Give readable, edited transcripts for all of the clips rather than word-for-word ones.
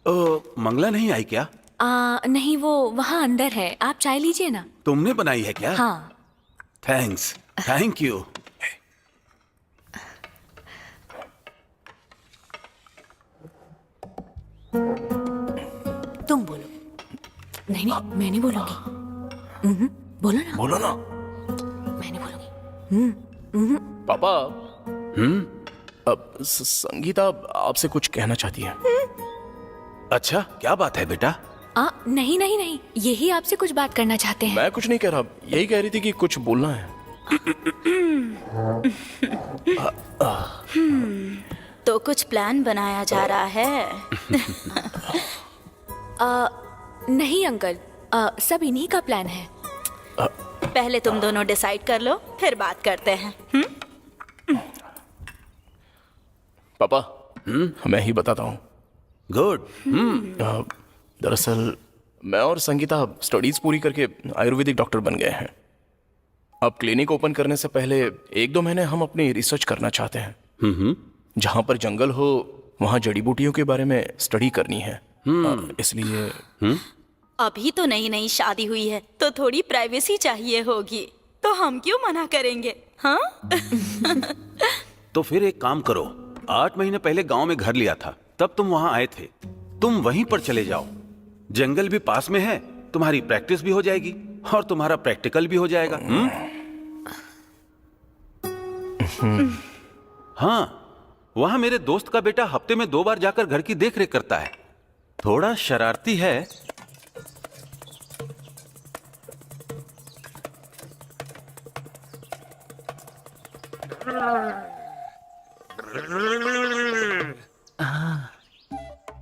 मंगला नहीं आई क्या? नहीं, वो वहाँ अंदर है। आप चाय लीजिए ना। तुमने बनाई है क्या? हाँ। Thanks, thank you. तुम बोलो। नहीं नहीं, मैं नहीं बोलूंगी। बोलो ना। बोलो ना। मैं नहीं बोलूंगी। पापा। अब संगीता आपसे कुछ कहना चाहती है। अच्छा, क्या बात है बेटा? नहीं नहीं नहीं, यही आपसे कुछ बात करना चाहते हैं। मैं कुछ नहीं कह रहा, यही कह रही थी कि कुछ बोलना है। तो कुछ प्लान बनाया जा रहा है। नहीं अंकल, सब इन्हीं का प्लान है। पहले तुम दोनों डिसाइड कर लो, फिर बात करते हैं। पापा, मैं ही बताता हूँ। गुड। दरअसल मैं और संगीता स्टडीज पूरी करके आयुर्वेदिक डॉक्टर बन गए हैं। अब क्लिनिक ओपन करने से पहले 1-2 महीने हम अपनी रिसर्च करना चाहते हैं। जहाँ पर जंगल हो वहाँ जड़ी बूटियों के बारे में स्टडी करनी है। इसलिए अभी तो नई नई शादी हुई है, तो थोड़ी प्राइवेसी चाहिए होगी, तो हम क्यों मना करेंगे? हाँ। तो फिर एक काम करो, 8 महीने पहले गांव में घर लिया था, तब तुम वहां आए थे। तुम वहीं पर चले जाओ, जंगल भी पास में है, तुम्हारी प्रैक्टिस भी हो जाएगी और तुम्हारा प्रैक्टिकल भी हो जाएगा। हाँ, वहां मेरे दोस्त का बेटा हफ्ते में 2 बार जाकर घर की देखरेख करता है। थोड़ा शरारती है।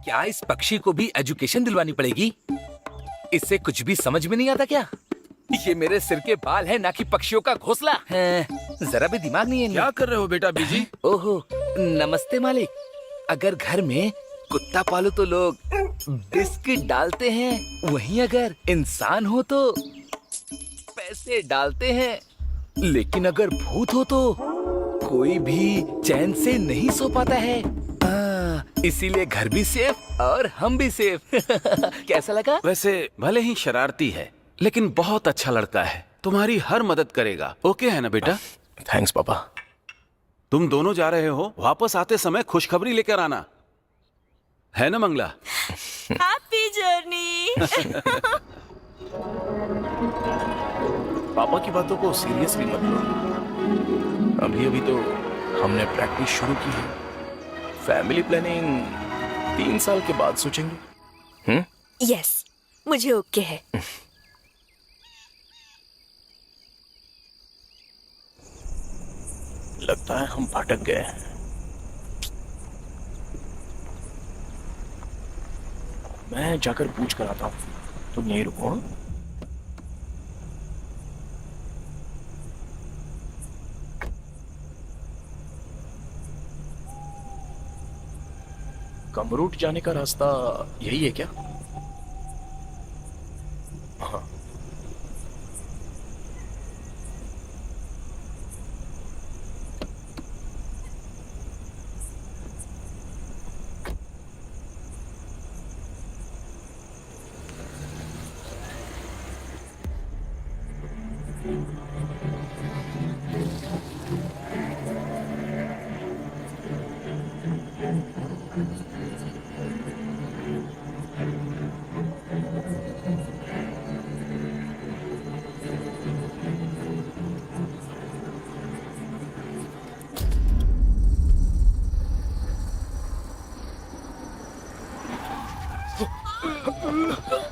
क्या इस पक्षी को भी एजुकेशन दिलवानी पड़ेगी? इससे कुछ भी समझ में नहीं आता क्या? ये मेरे सिर के बाल है, ना कि पक्षियों का घोंसला है। जरा भी दिमाग नहीं है। क्या कर रहे हो बेटा बीजी? ओहो, नमस्ते मालिक। अगर घर में कुत्ता पालो तो लोग बिस्किट डालते हैं, वहीं अगर इंसान हो तो पैसे डालते हैं, लेकिन अगर भूत हो तो कोई भी चैन से नहीं सो पाता है। इसीलिए घर भी सेफ और हम भी सेफ। कैसा लगा? वैसे भले ही शरारती है, लेकिन बहुत अच्छा लड़का है, तुम्हारी हर मदद करेगा। ओके है ना बेटा? थैंक्स पापा। तुम दोनों जा रहे हो, वापस आते समय खुशखबरी लेकर आना, है ना मंगला? Happy journey. पापा की बातों को सीरियसली मत लो। अभी अभी तो हमने प्रैक्टिस शुरू की है। फैमिली प्लानिंग 3 साल के बाद सोचेंगे। यस, मुझे ओके है। लगता है हम भटक गए हैं। मैं जाकर पूछ कर आता हूँ, तुम यहीं रुको। हाँ? कमरूट जाने का रास्ता यही है क्या? हाँ।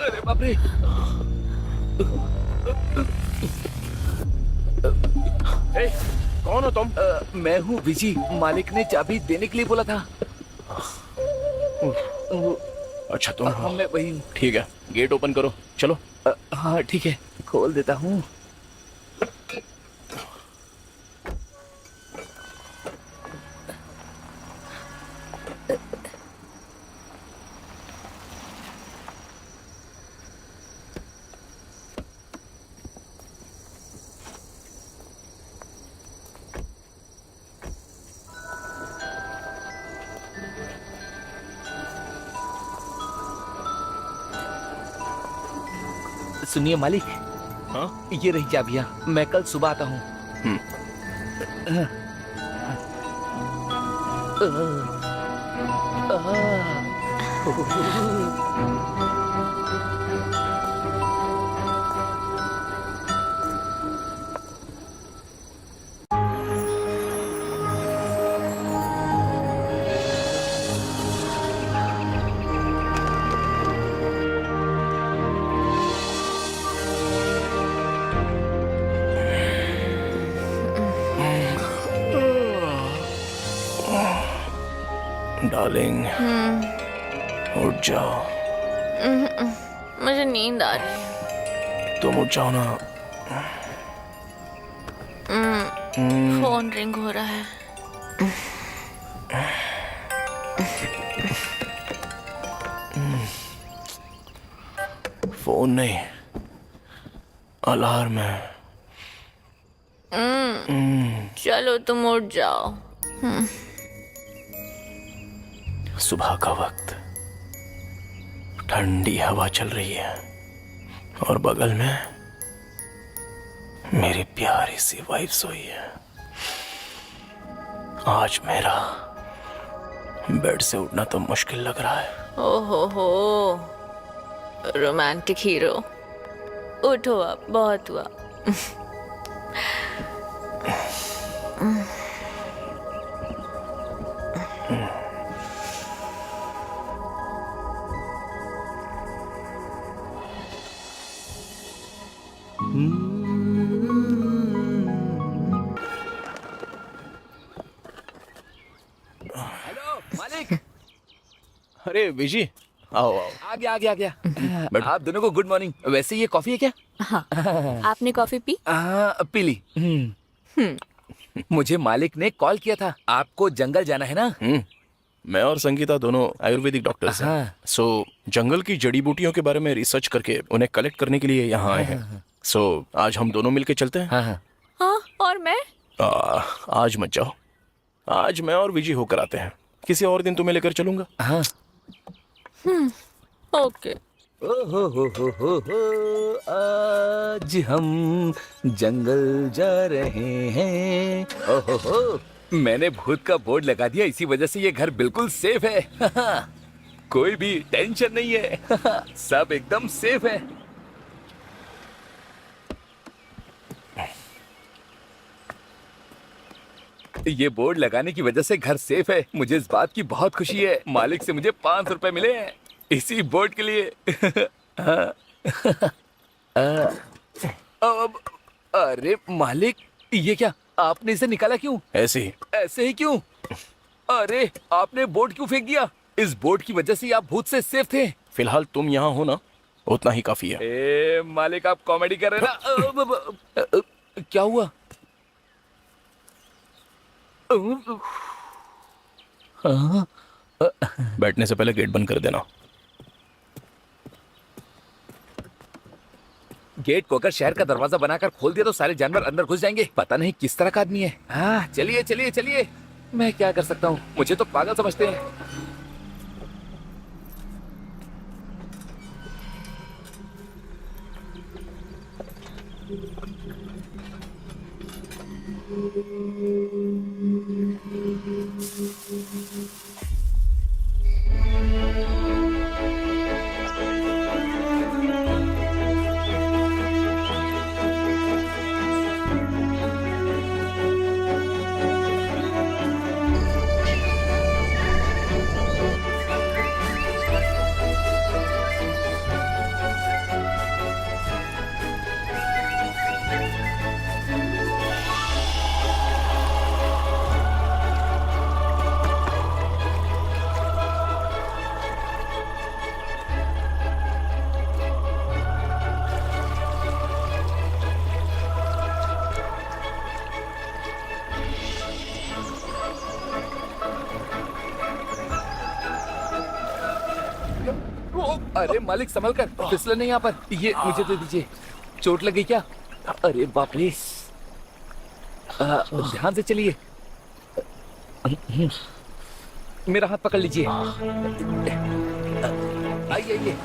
अरे बाप रे। ए, कौन हो तुम? मैं हूँ विजी। मालिक ने चाबी देने के लिए बोला था। अच्छा तुम हो। मैं वही हूँ। ठीक है, गेट ओपन करो, चलो। हाँ ठीक है, खोल देता हूँ। सुनिए मालिक, हाँ? ये रही चाबियां, मैं कल सुबह आता हूँ। डार्लिंग, उठ जाओ। मुझे नींद आ रही है। तुम उठ जाओ ना। फोन रिंग हो रहा है। फोन नहीं, अलार्म है। चलो तुम उठ जाओ। सुबह का वक्त, ठंडी हवा चल रही है और बगल में मेरी प्यारी सी वाइफ सोई है। आज मेरा बेड से उठना तो मुश्किल लग रहा है। ओहो हो, रोमांटिक हीरो। उठो अब, बहुत हुआ। हेलो मालिक। अरे विजी, आओ आओ। आ गया। आप दोनों को गुड मॉर्निंग। वैसे ये कॉफी है क्या? हाँ, आपने कॉफी पी? पी ली। मुझे मालिक ने कॉल किया था, आपको जंगल जाना है ना? मैं और संगीता दोनों आयुर्वेदिक डॉक्टर्स हैं। हाँ। सो जंगल की जड़ी बूटियों के बारे में रिसर्च करके उन्हें कलेक्ट करने के लिए यहाँ आए हैं। सो आज हम दोनों मिलके चलते हैं। हाँ। हाँ, और मैं? आज मत जाओ, आज मैं और विजी होकर आते हैं। किसी और दिन तुम्हें लेकर चलूंगा। हाँ। ओके। हो, आज हम जंगल जा रहे हैं। ओहो, मैंने भूत का बोर्ड लगा दिया, इसी वजह से ये घर बिल्कुल सेफ है। कोई भी टेंशन नहीं है। सब एकदम सेफ है। ये बोर्ड लगाने की वजह से घर सेफ है। मुझे इस बात की बहुत खुशी है। मालिक से मुझे 500 रुपए मिले हैं इसी बोर्ड के लिए। अब अरे मालिक, ये क्या, आपने इसे निकाला क्यों? ऐसे ही क्यों? अरे आपने बोर्ड क्यों फेंक दिया? इस बोर्ड की वजह से आप भूत से सेफ थे। फिलहाल तुम यहाँ हो ना, उतना ही काफी है। ए मालिक, आप कॉमेडी कर रहे हैं ना? क्या हुआ? बैठने से पहले गेट बंद कर देना। गेट को अगर शहर का दरवाजा बनाकर खोल दिया तो सारे जानवर अंदर घुस जाएंगे। पता नहीं किस तरह का आदमी है। हाँ, चलिए। मैं क्या कर सकता हूँ, मुझे तो पागल समझते हैं। अरे मालिक, संभल कर, फिसले नहीं यहाँ पर। ये मुझे दे दीजिए। चोट लगी क्या? अरे बाप रे। ध्यान से चलिए। मेरा हाथ पकड़ लीजिए। आइए।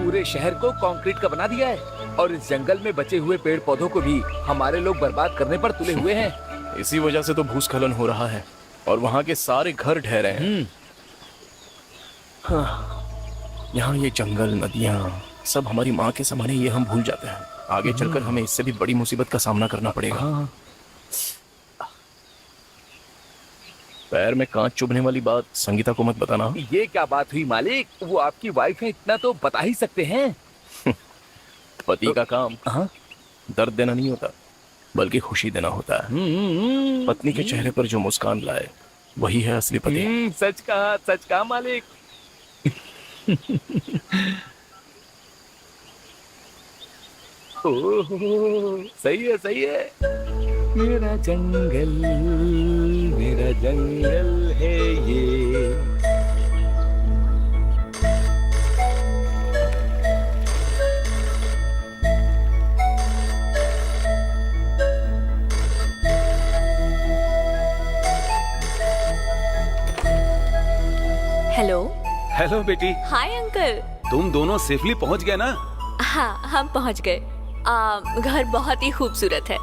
पूरे शहर को कंक्रीट का बना दिया है और इस जंगल में बचे हुए पेड़ पौधों को भी हमारे लोग बर्बाद करने पर तुले हुए हैं। इसी वजह से तो भूस्खलन हो रहा है और वहां के सारे घर ढह रहे हैं। हाँ, यहाँ ये जंगल, नदियाँ सब हमारी माँ के समान है, ये हम भूल जाते हैं। आगे चलकर हमें इससे भी बड़ी मुसीबत का सामना करना पड़ेगा। पैर में कांच चुभने वाली बात संगीता को मत बताना। ये क्या बात हुई मालिक? वो आपकी वाइफ है, इतना तो बता ही सकते हैं। पति का काम हाँ? दर्द देना नहीं होता बल्कि खुशी देना होता है। पत्नी के चेहरे पर जो मुस्कान लाए वही है असली पति। सच कहा मालिक। ओह, सही है। मेरा जंगल है ये। हेलो। हेलो बेटी, हाय अंकल। तुम दोनों सेफली पहुंच गए ना? हाँ, हम पहुंच गए। घर बहुत ही खूबसूरत है।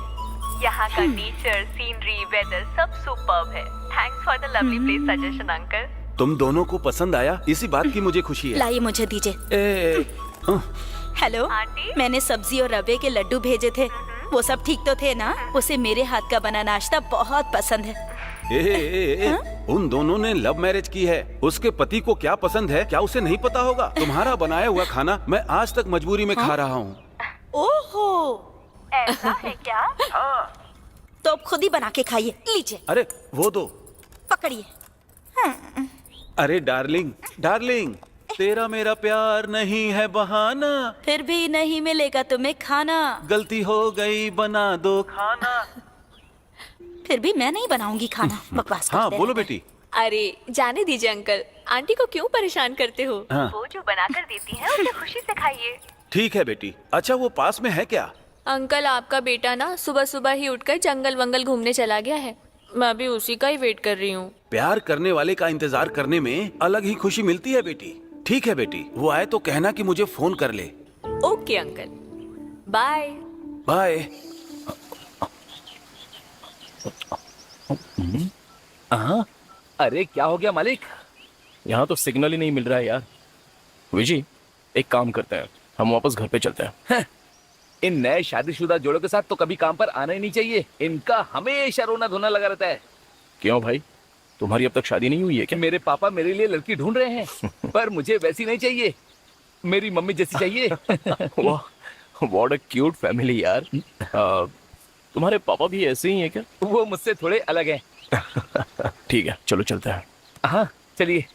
यहाँ का नेचर, सीनरी, वेदर सब सुपर्ब है। Thanks for the lovely place suggestion uncle. तुम दोनों को पसंद आया, इसी बात की मुझे खुशी है। लाइए मुझे दीजिए। Hello aunty? मैंने सब्जी और रवे के लड्डू भेजे थे, वो सब ठीक तो थे ना? उसे मेरे हाथ का बना नाश्ता बहुत पसंद है। उन दोनों ने लव मैरिज की है। उसके पति को क्या पसंद है क्या उसे नहीं पता होगा? तुम्हारा बनाया हुआ खाना मैं आज तक मजबूरी में खा रहा हूँ। ओहो, ऐसा है क्या? तो अब खुद ही बना के खाइए। लीजिए, अरे वो दो। पकड़िए। अरे डार्लिंग, तेरा मेरा प्यार नहीं है बहाना, फिर भी नहीं मिलेगा तुम्हें खाना। गलती हो गई बना दो खाना। फिर भी मैं नहीं बनाऊंगी खाना। बकवास हाँ करते बोलो रहते बेटी। अरे जाने दीजिए अंकल, आंटी को क्यों परेशान करते हो? हाँ वो जो बनाकर देती है उसे खुशी से खाइए। ठीक है बेटी। अच्छा वो पास में है क्या? अंकल आपका बेटा ना सुबह सुबह ही उठकर जंगल वंगल घूमने चला गया है। मैं भी उसी का ही वेट कर रही हूँ। प्यार करने वाले का इंतजार करने में अलग ही खुशी मिलती है बेटी। ठीक है बेटी, वो आए तो कहना कि मुझे फोन कर ले। Okay uncle, bye. बाय। हाँ? अरे क्या हो गया मालिक? यहाँ तो सिग्नल ही नहीं मिल रहा है यार। विजी, एक काम करते हैं, हम वापस घर पे चलते हैं। इन नए शादीशुदा जोड़ों के साथ तो कभी काम पर आना ही नहीं चाहिए। इनका हमेशा रोना धोना लगा रहता है। क्यों भाई, तुम्हारी अब तक शादी नहीं हुई है क्या? मेरे पापा मेरे लिए लड़की ढूंढ रहे हैं, पर मुझे वैसी नहीं चाहिए, मेरी मम्मी जैसी चाहिए। वाह, व्हाट अ क्यूट फैमिली यार। तुम्हारे पापा भी ऐसे ही हैं क्या? वो मुझसे थोड़े अलग हैं। ठीक है, चलो चलते हैं। हाँ चलिए।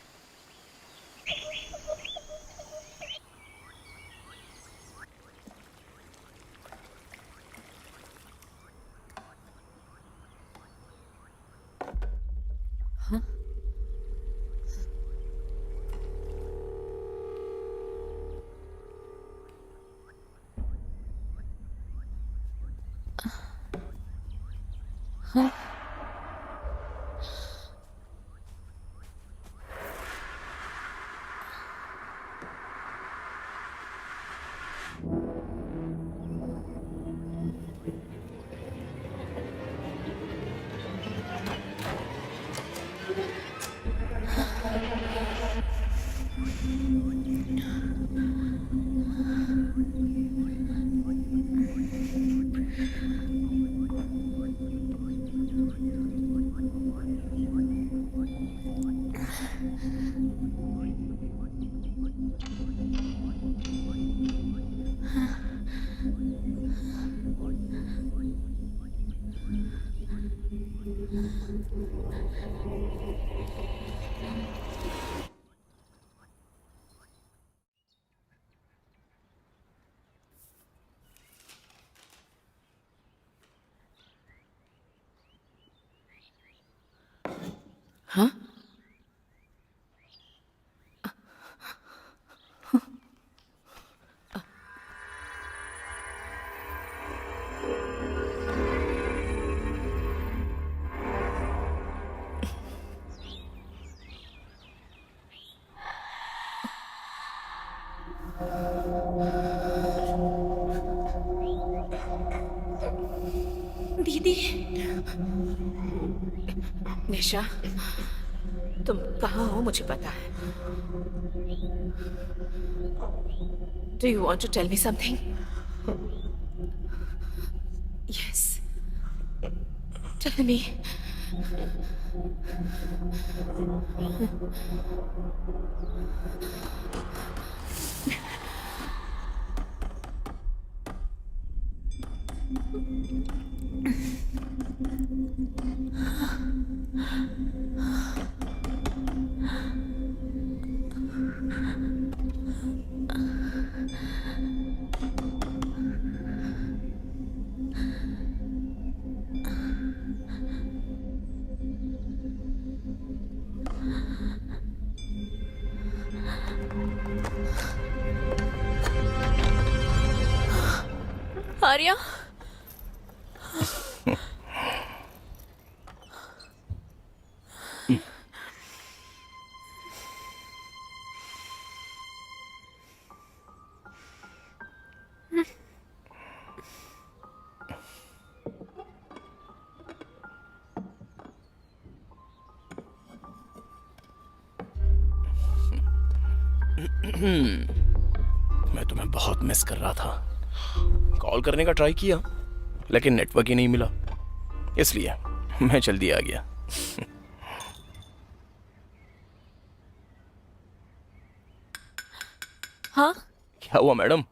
दीदी, निशा, तुम कहाँ हो मुझे पता है। Do you want to tell me something? Yes, tell me. Arya, मैं तुम्हें बहुत मिस कर रहा था। कॉल करने का ट्राई किया लेकिन नेटवर्क ही नहीं मिला, इसलिए मैं जल्दी आ गया। हाँ क्या हुआ मैडम,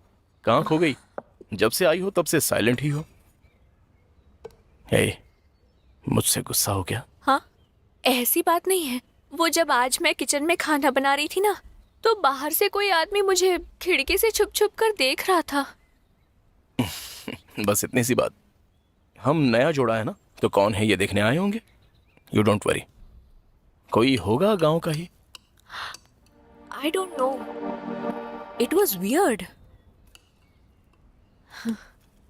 कहाँ खो गई? जब से आई हो तब से साइलेंट ही हो। हे, मुझसे गुस्सा हो गया? हाँ, ऐसी बात नहीं है। वो जब आज मैं किचन में खाना बना रही थी ना, तो बाहर से कोई आदमी मुझे खिड़की से छुप छुप कर देख रहा था। बस इतनी सी बात। हम नया जोड़ा है ना, तो कौन है ये देखने आए होंगे। यू डोंट वरी, कोई होगा गांव का ही। I don't know. It was weird.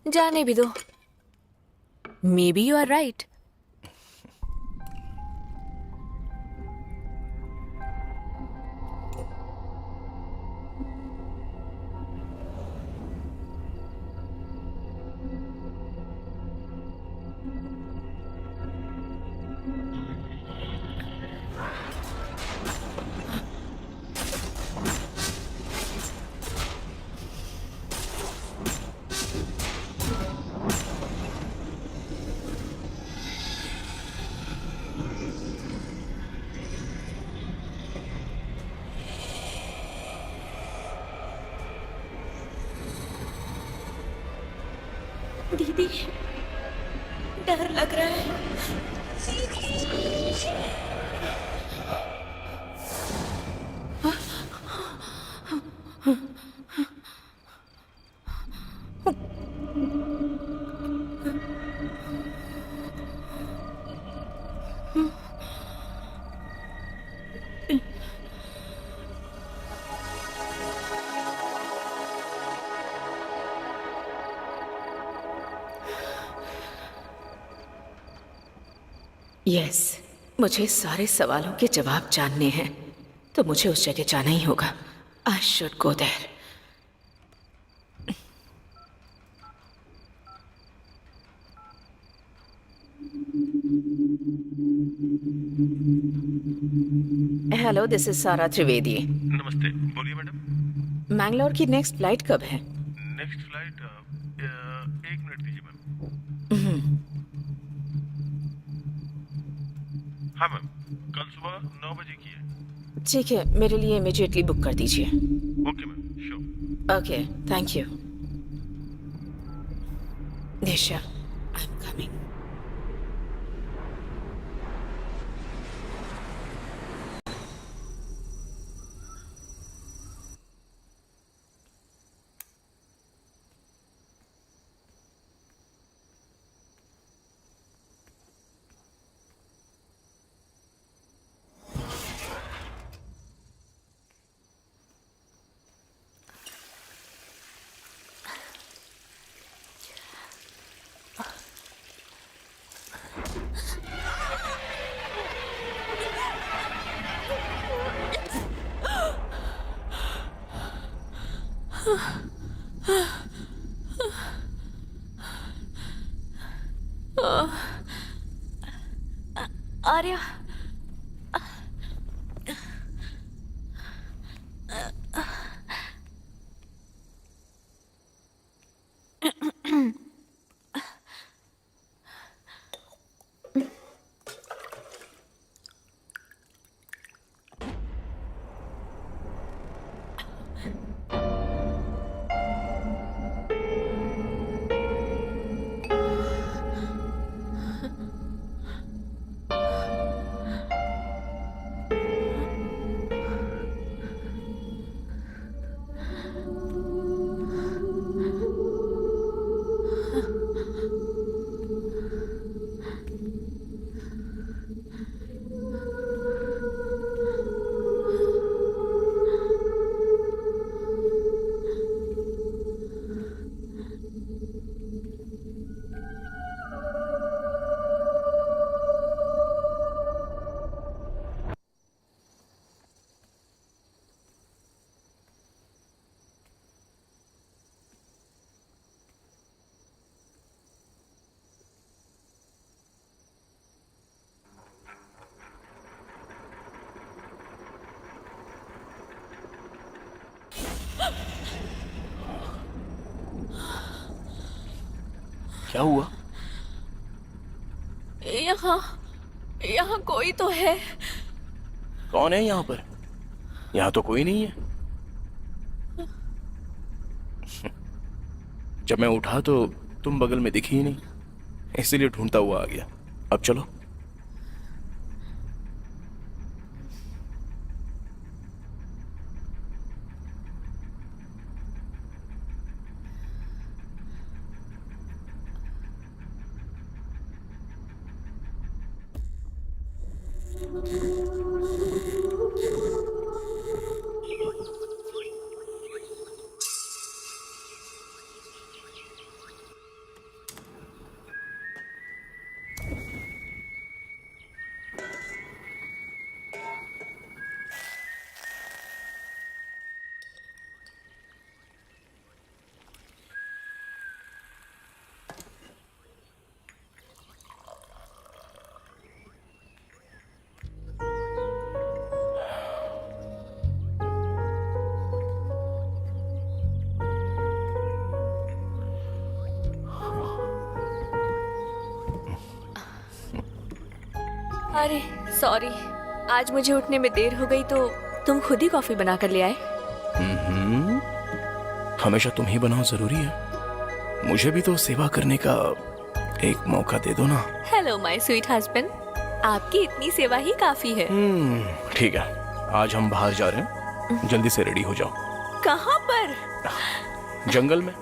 जाने भी दो। Maybe you are right. दीदी, डर लग रहा है। यस, मुझे सारे सवालों के जवाब जानने हैं, तो मुझे उस जगह जाना ही होगा। I should go there. Hello, this is Sara Trivedi. नमस्ते, बोलिए मैडम। मैंगलोर की नेक्स्ट फ्लाइट कब है? नेक्स्ट फ्लाइट 1 मिनट दीजिए मैम। हाँ मैम, कल सुबह 9 बजे की है। ठीक है, मेरे लिए इमीडिएटली बुक कर दीजिए। Okay ma'am, sure. Okay, thank you. Nisha, I am coming. Arya, क्या हुआ? यहाँ यहाँ कोई तो है। कौन है यहाँ पर? यहाँ तो कोई नहीं है। जब मैं उठा तो तुम बगल में दिखी ही नहीं, इसीलिए ढूंढता हुआ आ गया। अब चलो। अरे सॉरी, आज मुझे उठने में देर हो गई तो तुम खुद ही कॉफी बना कर ले आए। हमेशा तुम ही बनाओ जरूरी है? मुझे भी तो सेवा करने का एक मौका दे दो ना। हेलो माय स्वीट हस्बैंड, आपकी इतनी सेवा ही काफी है। ठीक है, आज हम बाहर जा रहे हैं, जल्दी से रेडी हो जाओ। कहाँ पर? जंगल में।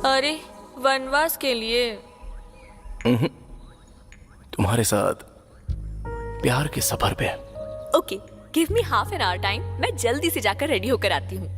अरे वनवास के लिए? तुम्हारे साथ प्यार के सफर पे। Okay, give me half an hour time, मैं जल्दी से जाकर रेडी होकर आती हूँ।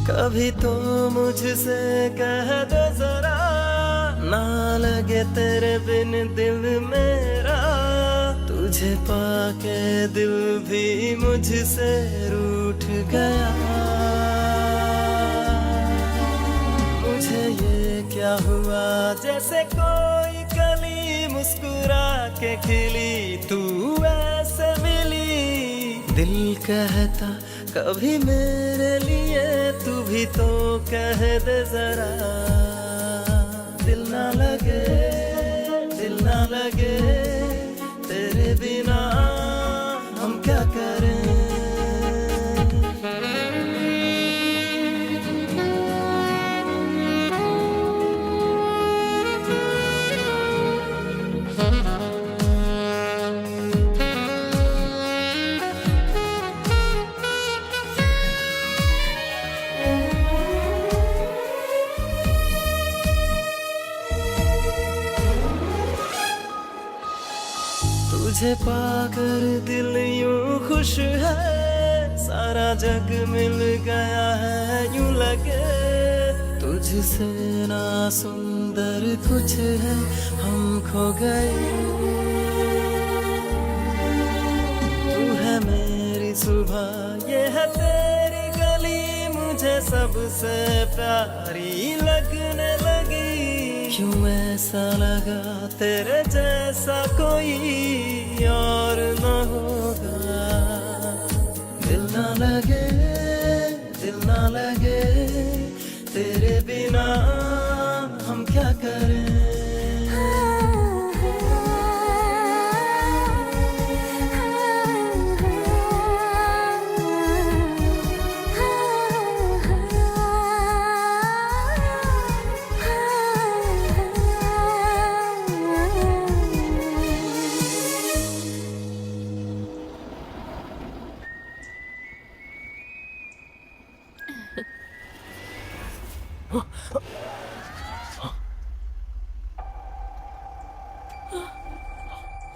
कभी तो मुझसे कह दो जरा, ना लगे तेरे बिन दिल मेरा, तुझे पाके दिल भी मुझसे रूठ गया। मुझे ये क्या हुआ, जैसे कोई कली मुस्कुरा के खिली, तू ऐसे मिली। दिल कहता कभी मेरे लिए तू भी तो कह दे जरा। दिल ना लगे, दिल ना लगे, तेरे बिना हम क्या करें। तुझे पाकर दिल यूं खुश है, सारा जग मिल गया है यूं लगे। तुझसे ना सुंदर कुछ है, हम खो गए। तू है मेरी सुबह, ये है तेरी गली, मुझे सबसे प्यारी लगने लगी। क्यों ऐसा लगा तेरे जैसा कोई और न होगा। दिल ना लगे, दिल ना लगे, तेरे बिना हम क्या करें।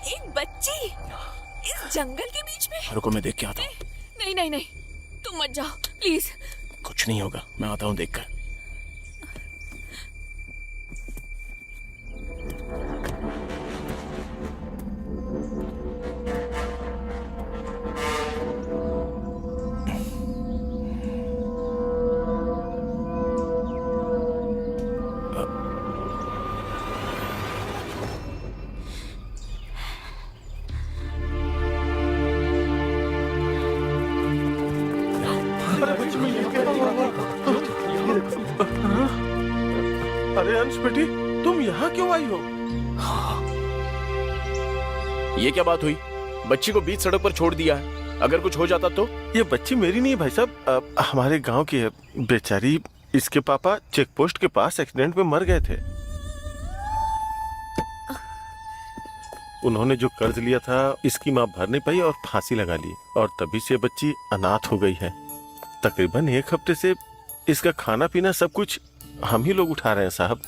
एक बच्ची इस जंगल के बीच में। रुको, मैं देख के आता हूँ। नहीं नहीं नहीं, तुम मत जाओ प्लीज। कुछ नहीं होगा, मैं आता हूँ देखकर। अरे अंश बेटी, तुम यहाँ क्यों आई हो? ये क्या बात हुई? बच्ची को बीच सड़क पर छोड़ दिया है, अगर कुछ हो जाता तो? ये बच्ची मेरी नहीं है भाई साहब, हमारे गांव की है। बेचारी, इसके पापा चेक पोस्ट के पास एक्सीडेंट में मर गए थे। उन्होंने जो कर्ज लिया था, इसकी माँ भर नहीं पाई और फांसी लगा ली, और तभी से बच्ची अनाथ हो गई है। तकरीबन 1 हफ्ते से इसका खाना पीना सब कुछ हम ही लोग उठा रहे हैं साहब।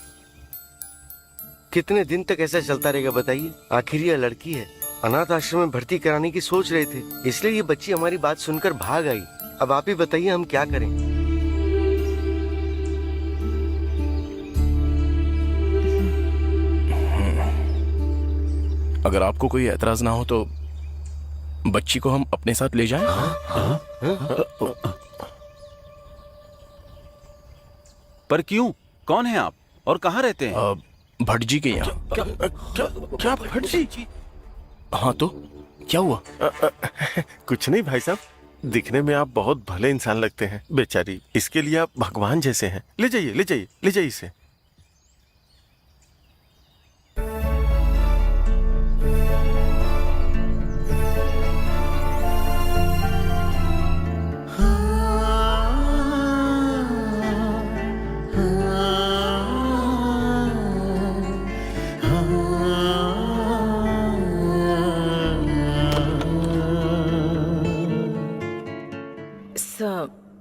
कितने दिन तक ऐसा चलता रहेगा बताइए? आखिर ये लड़की है, अनाथ आश्रम में भर्ती कराने की सोच रहे थे, इसलिए ये बच्ची हमारी बात सुनकर भाग आई। अब आप ही बताइए हम क्या करें? अगर आपको कोई एतराज ना हो तो बच्ची को हम अपने साथ ले जाएं? पर क्यों? कौन है आप और कहाँ रहते हैं? भट्ट जी के यहाँ। क्या भट्ट जी? हाँ तो क्या हुआ? कुछ नहीं भाई साहब, दिखने में आप बहुत भले इंसान लगते हैं। बेचारी, इसके लिए आप भगवान जैसे हैं। ले जाइए, ले जाइए, ले जाइए इसे।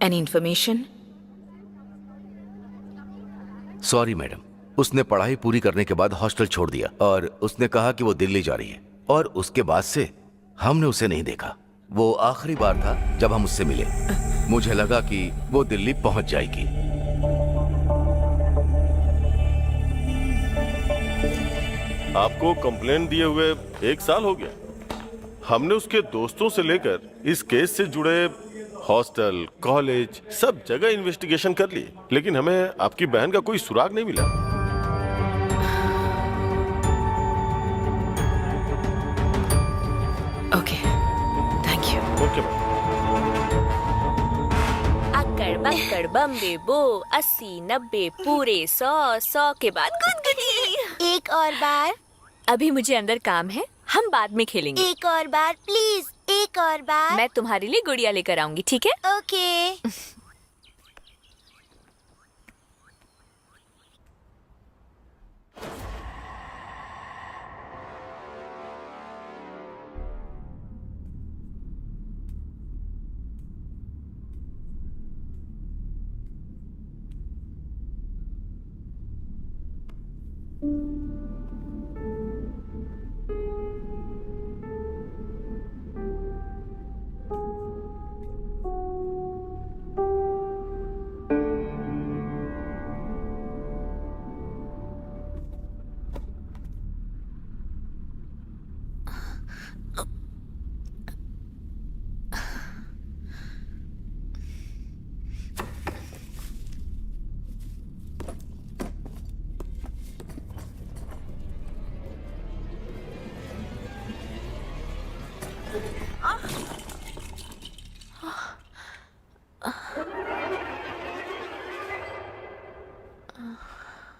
Any information? सॉरी मैडम, उसने पढ़ाई पूरी करने के बाद हॉस्टल छोड़ दिया और उसने कहा कि वो दिल्ली जा रही है, और उसके बाद से हमने उसे नहीं देखा। वो आखिरी बार था जब हम उससे मिले। मुझे लगा कि वो दिल्ली पहुंच जाएगी। आपको कंप्लेंट दिए हुए 1 साल हो गया। हमने उसके दोस्तों से लेकर इस केस से जुड़े हॉस्टल, कॉलेज, सब जगह इन्वेस्टिगेशन कर ली, लेकिन हमें आपकी बहन का कोई सुराग नहीं मिला। Okay, thank you. ओके। अक्कड़ बक्कड़ बम्बे बो, 80 90 पूरे 100 के बाद गुदगुदी। एक और बार। अभी मुझे अंदर काम है, हम बाद में खेलेंगे। एक और बार प्लीज, एक और बार। मैं तुम्हारे लिए गुड़िया लेकर आऊंगी, ठीक है? ओके।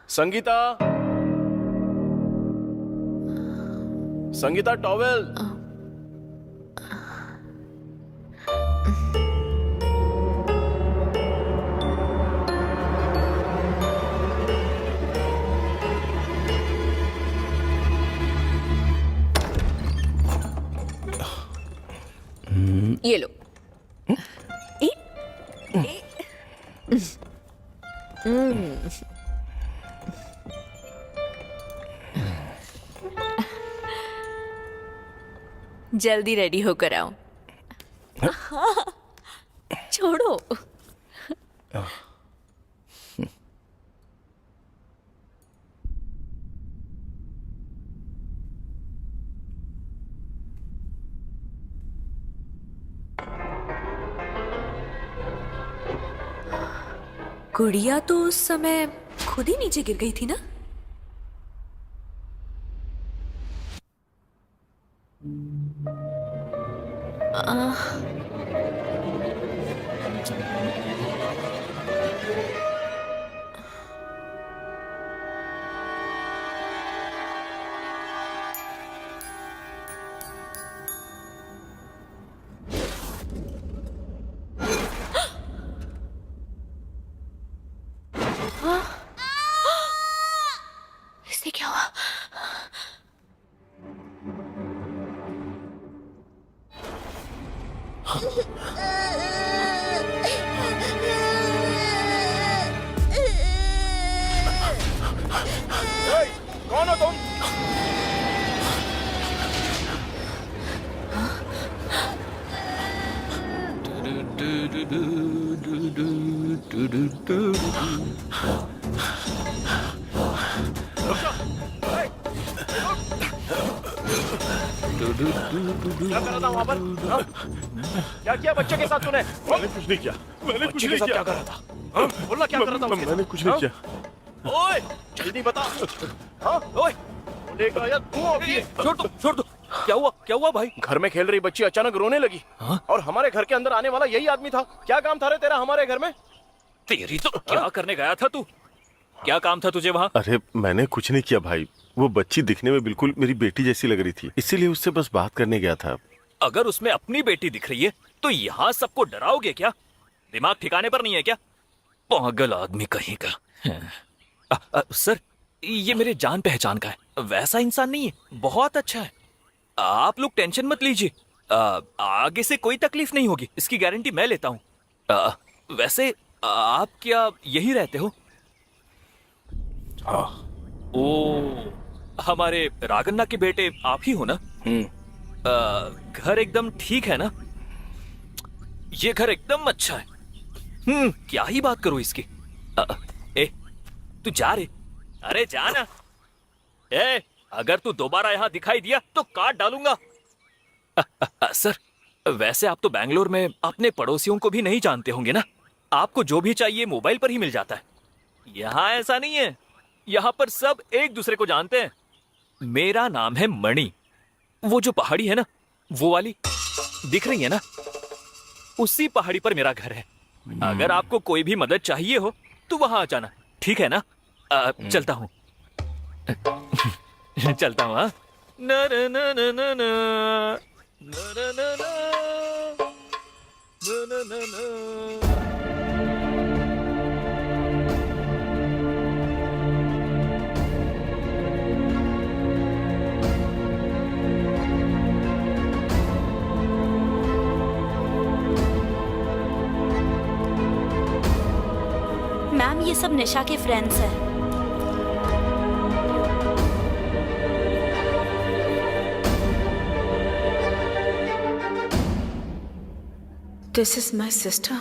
संगीता, संगीता टॉवेल। ये लो। जल्दी रेडी होकर आओ। छोड़ो। गुड़िया तो उस समय खुद ही नीचे गिर गई थी ना? इसे क्या हुआ? कौन हो तुम? क्या कर रहा था वहां पर? क्या किया बच्चे के साथ तूने? मैंने कुछ नहीं किया। मैंने कुछ नहीं किया। क्या कर रहा था? बोलना क्या कर रहा था? मैंने कुछ नहीं किया। ओए, जल्दी बता। हाँ, ओए, बोलेगा या तू अभी? छोड़ दो, छोड़ दो। क्या हुआ भाई? घर में खेल रही बच्ची अचानक रोने लगी। और हमारे घर के अंदर आने वाला यही आदमी था। क्या काम था रे तेरा हमारे घर में? तेरी तो क्या करने गया था तू? क्या काम था तुझे वहाँ? अरे मैंने कुछ नहीं किया भाई। वो बच्ची दिखने में बिल्कुल मेरी बेटी जैसी लग रही थी, इसीलिए उससे बस बात करने गया था। अगर उसमें अपनी बेटी दिख रही है तो यहाँ सबको डराओगे क्या? दिमाग ठिकाने पर नहीं है क्या? पागल आदमी कहीं का। सर, ये मेरे जान पहचान का है, वैसा इंसान नहीं है, बहुत अच्छा है। आप लोग टेंशन मत लीजिए, आगे से कोई तकलीफ नहीं होगी, इसकी गारंटी मैं लेता हूँ। वैसे आप क्या यही रहते हो? ओ, हमारे रागन्ना के बेटे आप ही हो ना? घर एकदम ठीक है ना? ये घर एकदम अच्छा है। क्या ही बात करूं इसकी। ए, तू जा रे। अरे जा ना। ए, अगर तू दोबारा यहाँ दिखाई दिया तो काट डालूंगा। सर, वैसे आप तो बैंगलोर में अपने पड़ोसियों को भी नहीं जानते होंगे ना? आपको जो भी चाहिए मोबाइल पर ही मिल जाता है। यहाँ ऐसा नहीं है, यहाँ पर सब एक दूसरे को जानते हैं। मेरा नाम है मणि। वो जो पहाड़ी है ना, वो वाली दिख रही है ना, उसी पहाड़ी पर मेरा घर है। अगर आपको कोई भी मदद चाहिए हो तो वहां आ जाना, ठीक है ना? चलता हूँ। चलता हूँ। हाँ, न न न न न न न न न न। मैम, ये सब निशा के फ्रेंड्स हैं। This is my sister.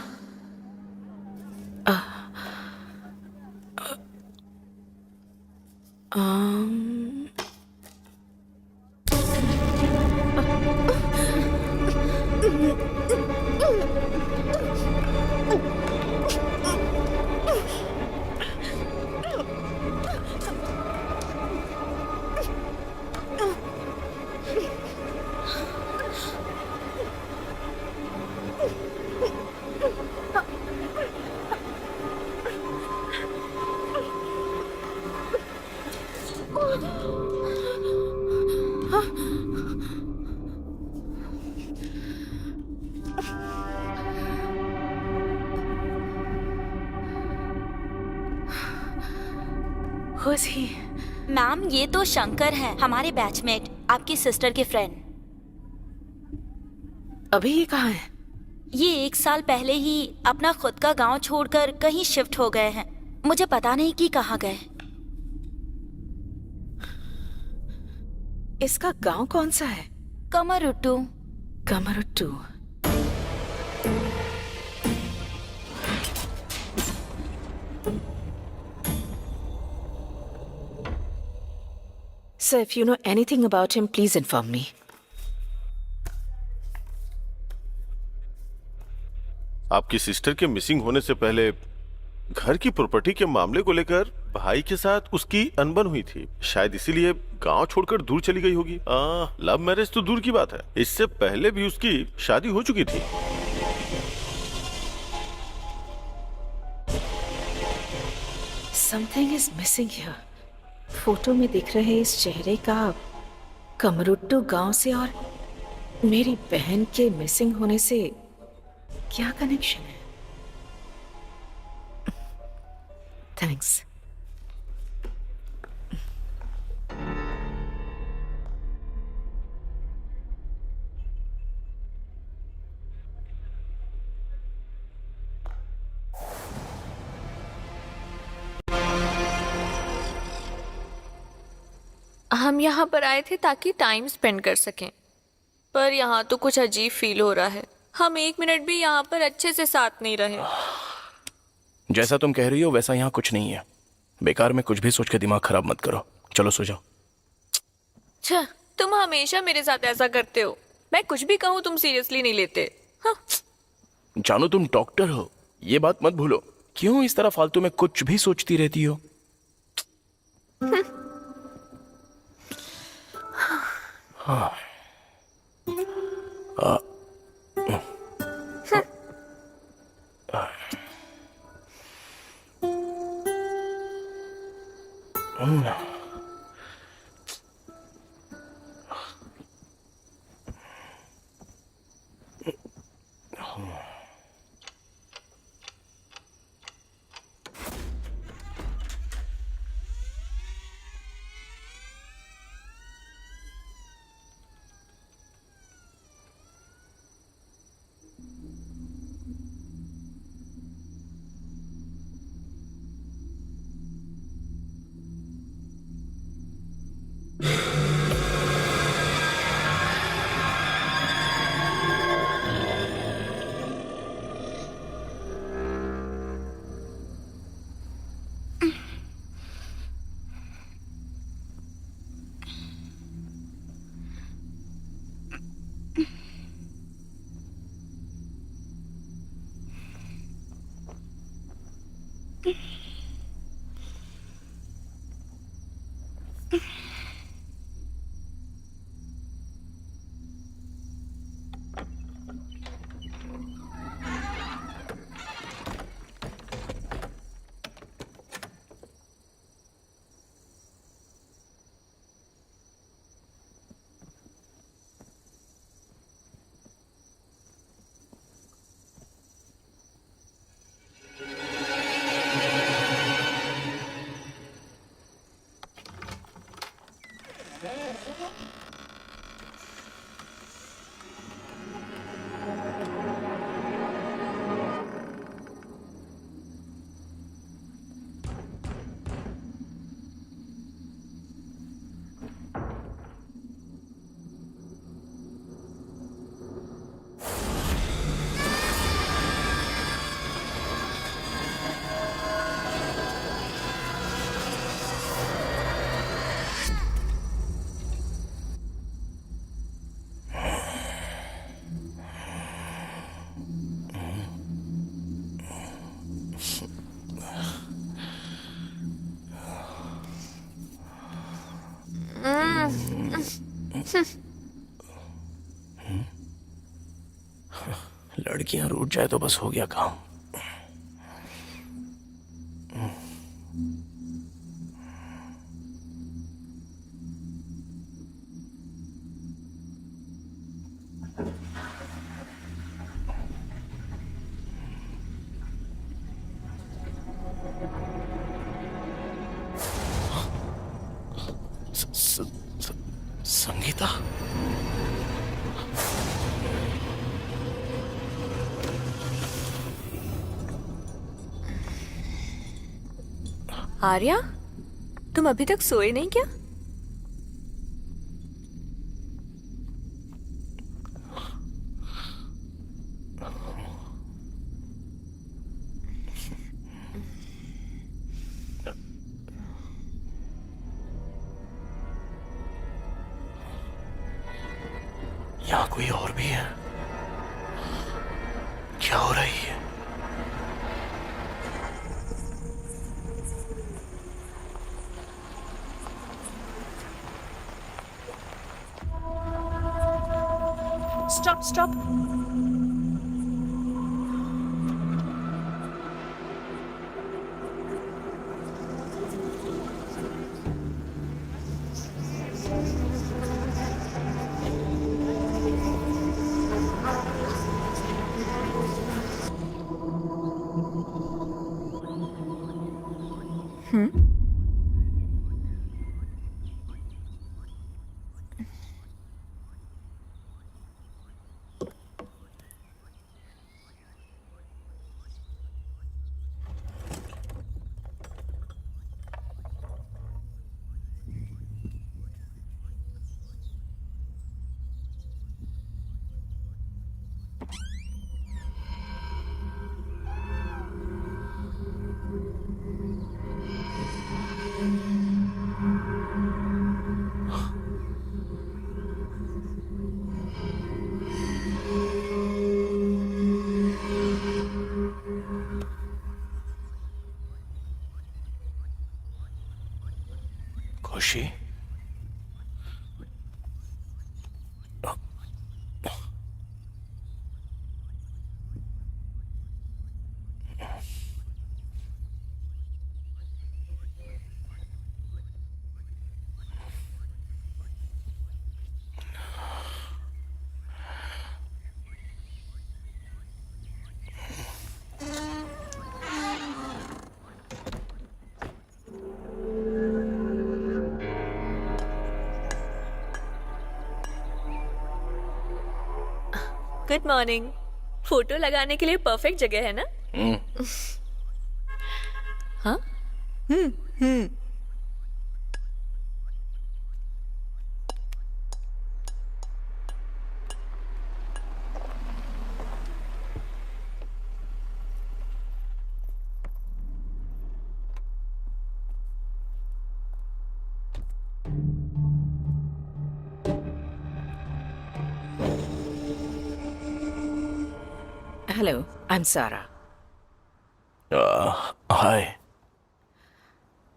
Who's he? Ma'am ये तो शंकर हैं, हमारे बैचमेट, आपकी सिस्टर के फ्रेंड। अभी ये कहाँ है? ये 1 साल पहले ही अपना खुद का गांव छोड़कर कहीं शिफ्ट हो गए हैं। मुझे पता नहीं कि कहाँ गए। इसका गांव कौन सा है? कमरुट्टू। कमरुट्टू। So if you know anything about him, please inform me. आपकी सिस्टर के मिसिंग होने से पहले घर की प्रॉपर्टी के मामले को लेकर भाई के साथ उसकी अनबन हुई थी। शायद इसीलिए गांव छोड़कर दूर चली गई होगी। लव मैरिज तो दूर की बात है, इससे पहले भी उसकी शादी हो चुकी थी। Something is missing here. Photo में दिख रहे इस चेहरे का कमरुट्टू गांव से और मेरी बहन के मिसिंग होने से क्या कनेक्शन है? थैंक्स। हम यहाँ पर आए थे ताकि टाइम स्पेंड कर सकें, पर यहाँ तो कुछ अजीब फील हो रहा है। हम 1 मिनट भी यहाँ पर अच्छे से साथ नहीं रहे। जैसा तुम कह रही हो वैसा यहाँ कुछ नहीं है। बेकार में कुछ भी सोच के दिमाग खराब मत करो। चलो सो जाओ। छह, तुम हमेशा मेरे साथ ऐसा करते हो। मैं कुछ भी कहूँ तुम सीरियसली नहीं लेते। हाँ। जानो तुम डॉक्टर हो, ये बात मत भूलो। क्यों इस तरह फालतू में कुछ भी सोचती रहती हो? हाँ। लड़कियां रूठ जाए तो बस हो गया काम। संगीता। आर्या, तुम अभी तक सोए नहीं क्या? यहाँ कोई और भी है? क्या हो रही है? Stop, stop. खुशी? Good morning. फोटो लगाने के लिए परफेक्ट जगह है ना? हाँ? Hello, I'm Sarah. हाय।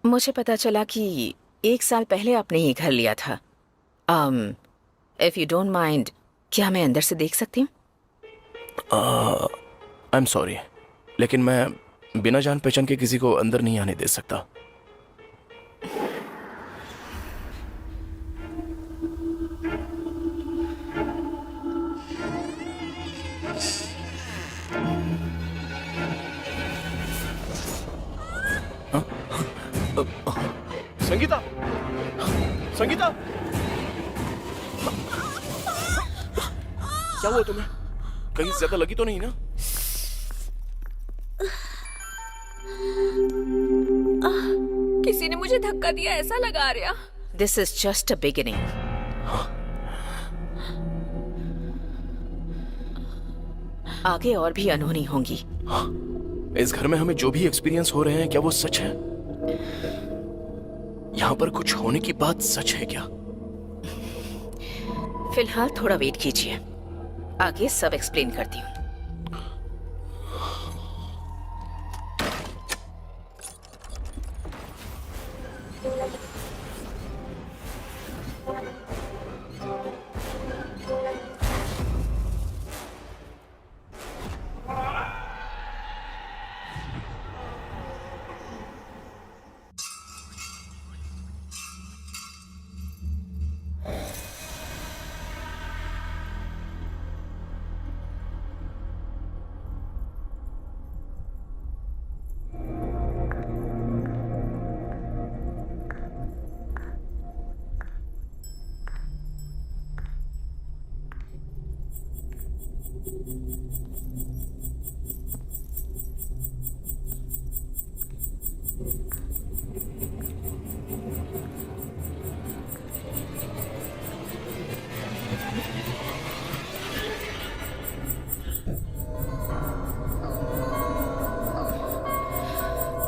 मुझे पता चला कि 1 साल पहले आपने ये घर लिया था। If you don't mind, क्या मैं अंदर से देख सकती हूँ? आई एम सॉरी, लेकिन मैं बिना जान पहचान के किसी को अंदर नहीं आने दे सकता। संगीता, संगीता, क्या हुआ तुम्हें? कहीं ज्यादा लगी तो नहीं ना? किसी ने मुझे धक्का दिया ऐसा लगा रहा। This is just a beginning. आगे और भी अनहोनी होंगी। इस घर में हमें जो भी एक्सपीरियंस हो रहे हैं, क्या वो सच है? यहाँ पर कुछ होने की बात सच है क्या? फिलहाल थोड़ा वेट कीजिए, आगे सब एक्सप्लेन करती हूँ।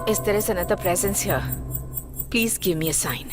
Is there is another presence here? Please give me a sign.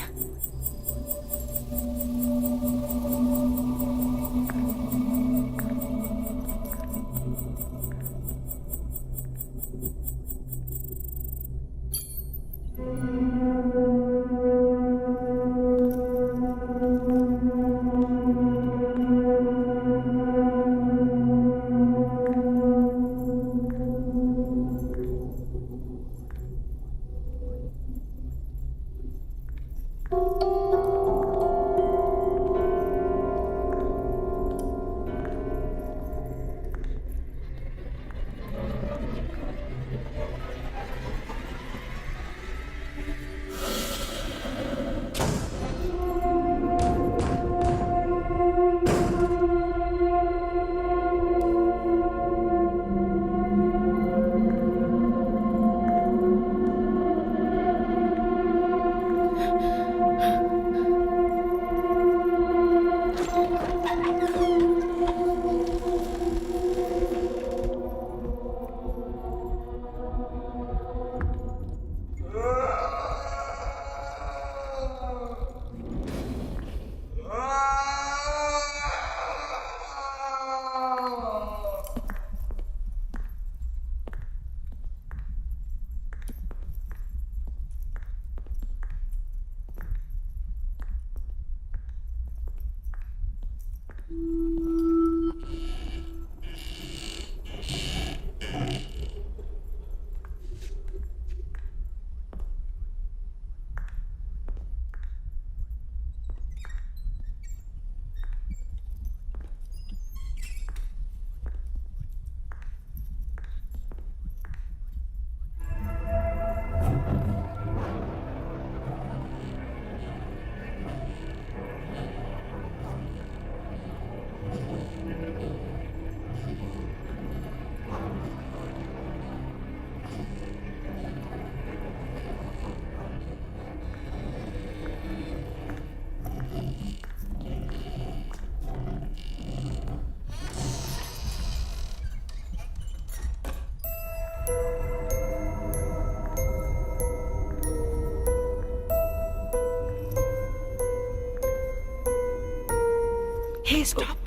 Hey, stop.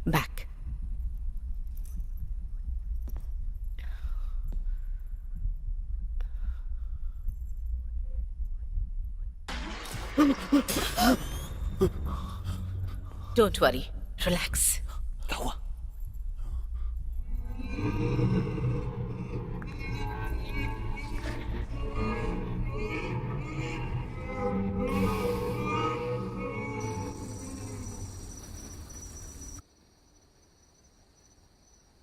Back. Don't worry. Relax. क्या हुआ?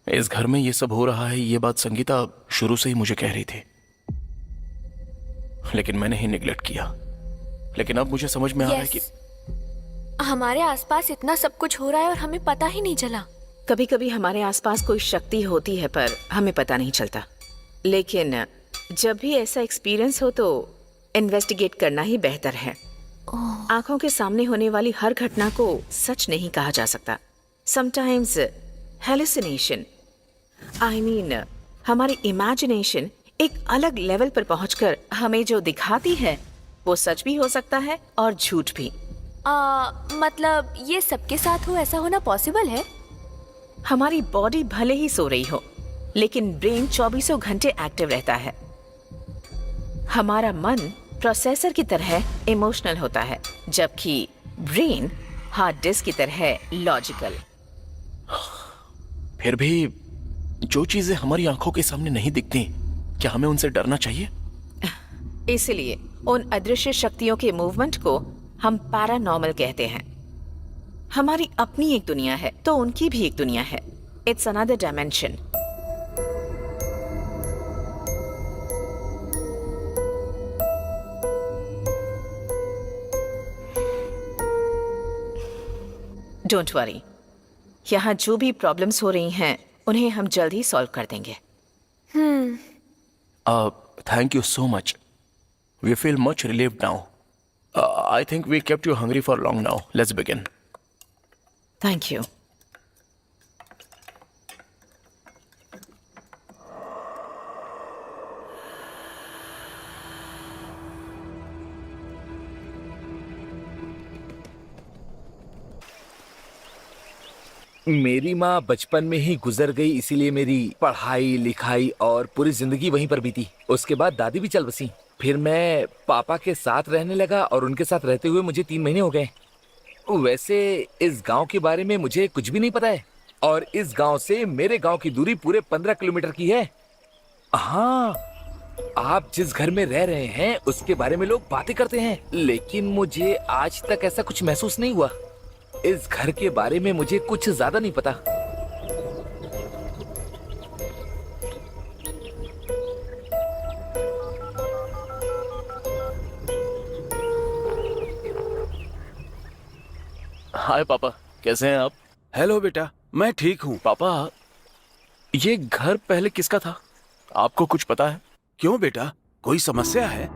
इस घर में ये सब हो रहा है, ये बात संगीता शुरू से ही मुझे कह रही थी, लेकिन मैंने ही निगलेक्ट किया। लेकिन अब मुझे समझ में आ रहा है कि हमारे आसपास इतना सब कुछ हो रहा है और हमें पता ही नहीं चला। कभी कभी हमारे आसपास कोई शक्ति होती है पर हमें पता नहीं चलता। लेकिन जब भी ऐसा एक्सपीरियंस हो तो इन्वेस्टिगेट करना ही बेहतर है। आंखों के सामने होने वाली हर घटना को सच नहीं कहा जा सकता। समटाइम्स हेलुसिनेशन, आई मीन हमारी इमेजिनेशन एक अलग लेवल पर पहुंचकर हमें जो दिखाती है वो सच भी हो सकता है और झूठ भी। मतलब ये सबके साथ हो, ऐसा होना पॉसिबल है? हमारी बॉडी भले ही सो रही हो लेकिन ब्रेन 24 घंटे एक्टिव रहता है। हमारा मन प्रोसेसर की तरह इमोशनल होता है जबकि ब्रेन हार्ड डिस्क की तरह लॉजिकल। फिर भी जो चीजें हमारी आंखों के सामने नहीं दिखती, क्या हमें उनसे डरना चाहिए? इसलिए उन अदृश्य शक्तियों के मूवमेंट को हम पैरानॉर्मल कहते हैं। हमारी अपनी एक दुनिया है तो उनकी भी एक दुनिया है। It's another dimension. Don't worry, यहाँ जो भी प्रॉब्लम्स हो रही हैं उन्हें हम जल्द ही सॉल्व कर देंगे। Thank you so much. We feel much relieved now. I think we kept you hungry for long now. Let's begin. Thank you. मेरी माँ बचपन में ही गुजर गई, इसीलिए मेरी पढ़ाई लिखाई और पूरी जिंदगी वहीं पर बीती। उसके बाद दादी भी चल बसी। फिर मैं पापा के साथ रहने लगा और उनके साथ रहते हुए मुझे 3 महीने हो गए। वैसे इस गांव के बारे में मुझे कुछ भी नहीं पता है और इस गांव से मेरे गांव की दूरी पूरे 15 किलोमीटर की है। हाँ, आप जिस घर में रह रहे हैं उसके बारे में लोग बातें करते हैं, लेकिन मुझे आज तक ऐसा कुछ महसूस नहीं हुआ। इस घर के बारे में मुझे कुछ ज्यादा नहीं पता। हाय पापा, कैसे हैं आप? हेलो बेटा, मैं ठीक हूँ। पापा, ये घर पहले किसका था? आपको कुछ पता है? क्यों बेटा, कोई समस्या है?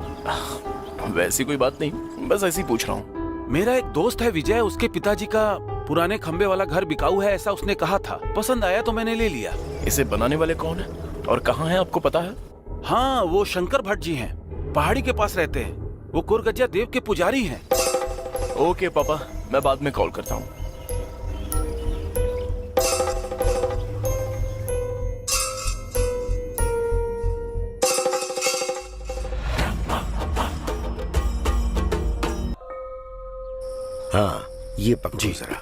वैसी कोई बात नहीं, बस ऐसे ही पूछ रहा हूँ। मेरा एक दोस्त है विजय, उसके पिताजी का पुराने खंबे वाला घर बिकाऊ है ऐसा उसने कहा था। पसंद आया तो मैंने ले लिया। इसे बनाने वाले कौन है और कहाँ है, आपको पता है? हाँ, वो शंकर भट्ट जी हैं, पहाड़ी के पास रहते हैं। वो कुरगज्जा देव के पुजारी हैं। ओके पापा, मैं बाद में कॉल करता हूँ। हाँ, ये पकड़ो जरा।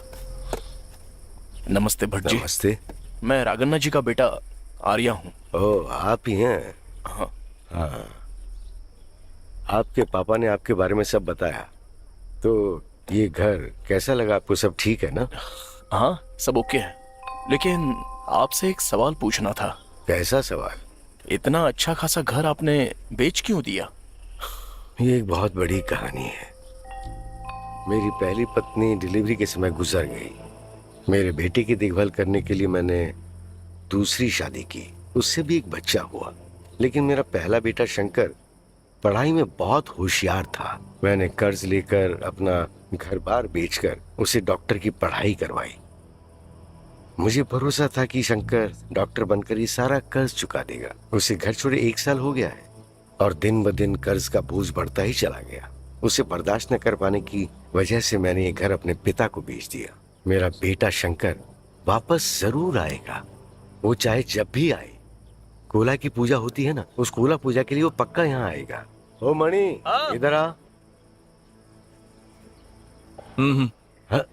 नमस्ते भट्ट जी। नमस्ते। मैं रागन्ना जी का बेटा आर्या हूँ। ओह, आप ही हैं? हाँ। हाँ, आपके पापा ने आपके बारे में सब बताया। तो ये घर कैसा लगा आपको? सब ठीक है ना? हाँ, सब ओके है, लेकिन आपसे एक सवाल पूछना था। कैसा सवाल? इतना अच्छा खासा घर आपने बेच क्यों दिया? ये एक बहुत बड़ी कहानी है। मेरी पहली पत्नी डिलीवरी के समय गुजर गई। मेरे बेटे की देखभाल करने के लिए मैंने दूसरी शादी की, उससे भी एक बच्चा हुआ। लेकिन मेरा पहला बेटा शंकर पढ़ाई में बहुत होशियार था। मैंने कर्ज लेकर अपना घर बार बेचकर उसे डॉक्टर की पढ़ाई करवाई। मुझे भरोसा था कि शंकर डॉक्टर बनकर ये सारा कर्ज चुका देगा। उसे घर छोड़े 1 साल हो गया है और दिन ब दिन कर्ज का बोझ बढ़ता ही चला गया। उसे बर्दाश्त न कर पाने की वजह से मैंने ये घर अपने पिता को बेच दिया। मेरा बेटा शंकर वापस जरूर आएगा, वो चाहे जब भी आए। कोला की पूजा होती है ना, उस कोला पूजा के लिए वो पक्का यहाँ आएगा। ओ मणि, इधर आ। हाँ?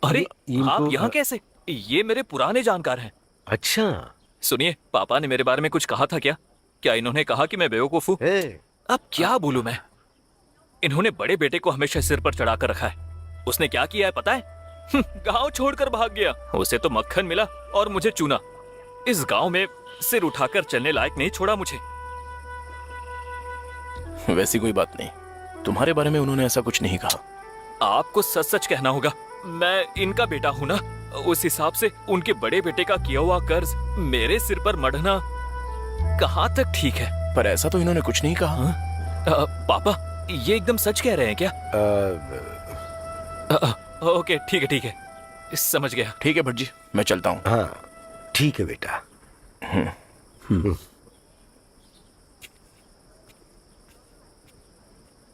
अरे इनको- आप यहाँ कैसे? ये मेरे पुराने जानकार हैं। अच्छा। सुनिए, पापा ने मेरे बारे में कुछ कहा था क्या? क्या इन्होंने कहा कि मैं बेवकूफ हूँ? अब क्या बोलूं मैं? इन्होंने बड़े बेटे को हमेशा सिर पर चढ़ा कर रखा है। उसने क्या किया है पता है? गांव छोड़कर भाग गया। उसे तो मक्खन मिला और मुझे चुना। इस गांव में सिर उठाकर चलने लायक नहीं छोड़ा मुझे। वैसी कोई बात नहीं, तुम्हारे बारे में उन्होंने ऐसा कुछ नहीं कहा। आपको सच सच कहना होगा, मैं इनका बेटा हूँ ना। उस हिसाब से उनके बड़े बेटे का किया हुआ कर्ज मेरे सिर पर मढ़ना कहाँ तक ठीक है? पर ऐसा तो इन्होंने कुछ नहीं कहा। पापा, ये एकदम सच कह रहे हैं क्या? ओके, ठीक है ठीक है, समझ गया। ठीक है भट्ट जी, मैं चलता हूँ। हाँ ठीक है बेटा।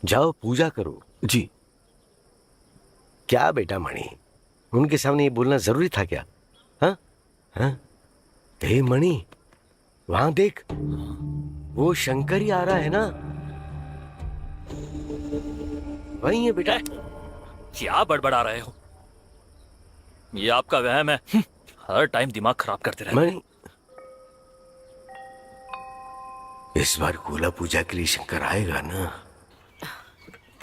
जाओ पूजा करो। जी। क्या बेटा मणि, उनके सामने ये बोलना जरूरी था क्या? हाँ हाँ। हे मणि, वहां देख, वो शंकर ही आ रहा है ना? वही है बेटा। क्या बड़बड़ा रहे हो? ये आपका वहम है। हर टाइम दिमाग खराब करते रहते। मणि, इस बार कोला पूजा के लिए शंकर आएगा ना?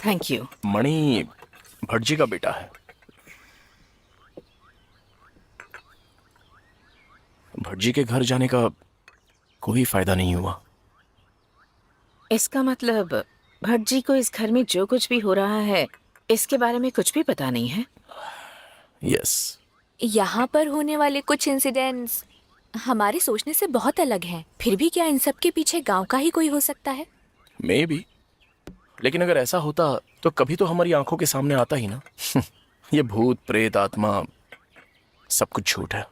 Thank you. मणि भट्ट जी का बेटा है। भट्ट जी के घर जाने का कोई फायदा नहीं हुआ। इसका मतलब भट्ट जी को इस घर में जो कुछ भी हो रहा है इसके बारे में कुछ भी पता नहीं है? यस, यहाँ पर होने वाले कुछ इंसिडेंट्स हमारे सोचने से बहुत अलग हैं। फिर भी क्या इन सब के पीछे गांव का ही कोई हो सकता है? मे बी, लेकिन अगर ऐसा होता तो कभी तो हमारी आंखों के सामने आता ही ना। ये भूत प्रेत आत्मा सब कुछ झूठ है।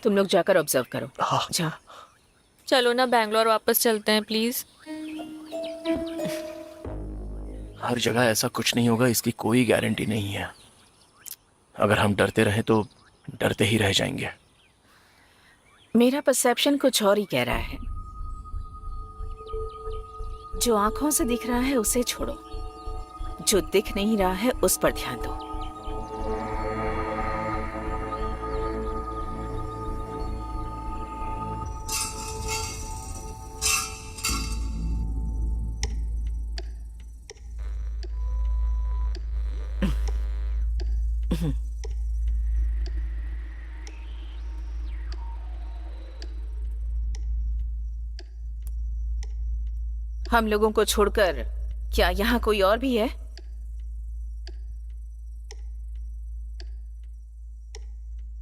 तुम लोग जाकर ऑब्जर्व करो। हाँ। जा। चलो ना बैंगलोर वापस चलते हैं प्लीज। हर जगह ऐसा कुछ नहीं होगा, इसकी कोई गारंटी नहीं है। अगर हम डरते रहे तो डरते ही रह जाएंगे। मेरा परसेप्शन कुछ और ही कह रहा है। जो आंखों से दिख रहा है उसे छोड़ो, जो दिख नहीं रहा है उस पर ध्यान दो। हम लोगों को छोड़कर क्या यहाँ कोई और भी है?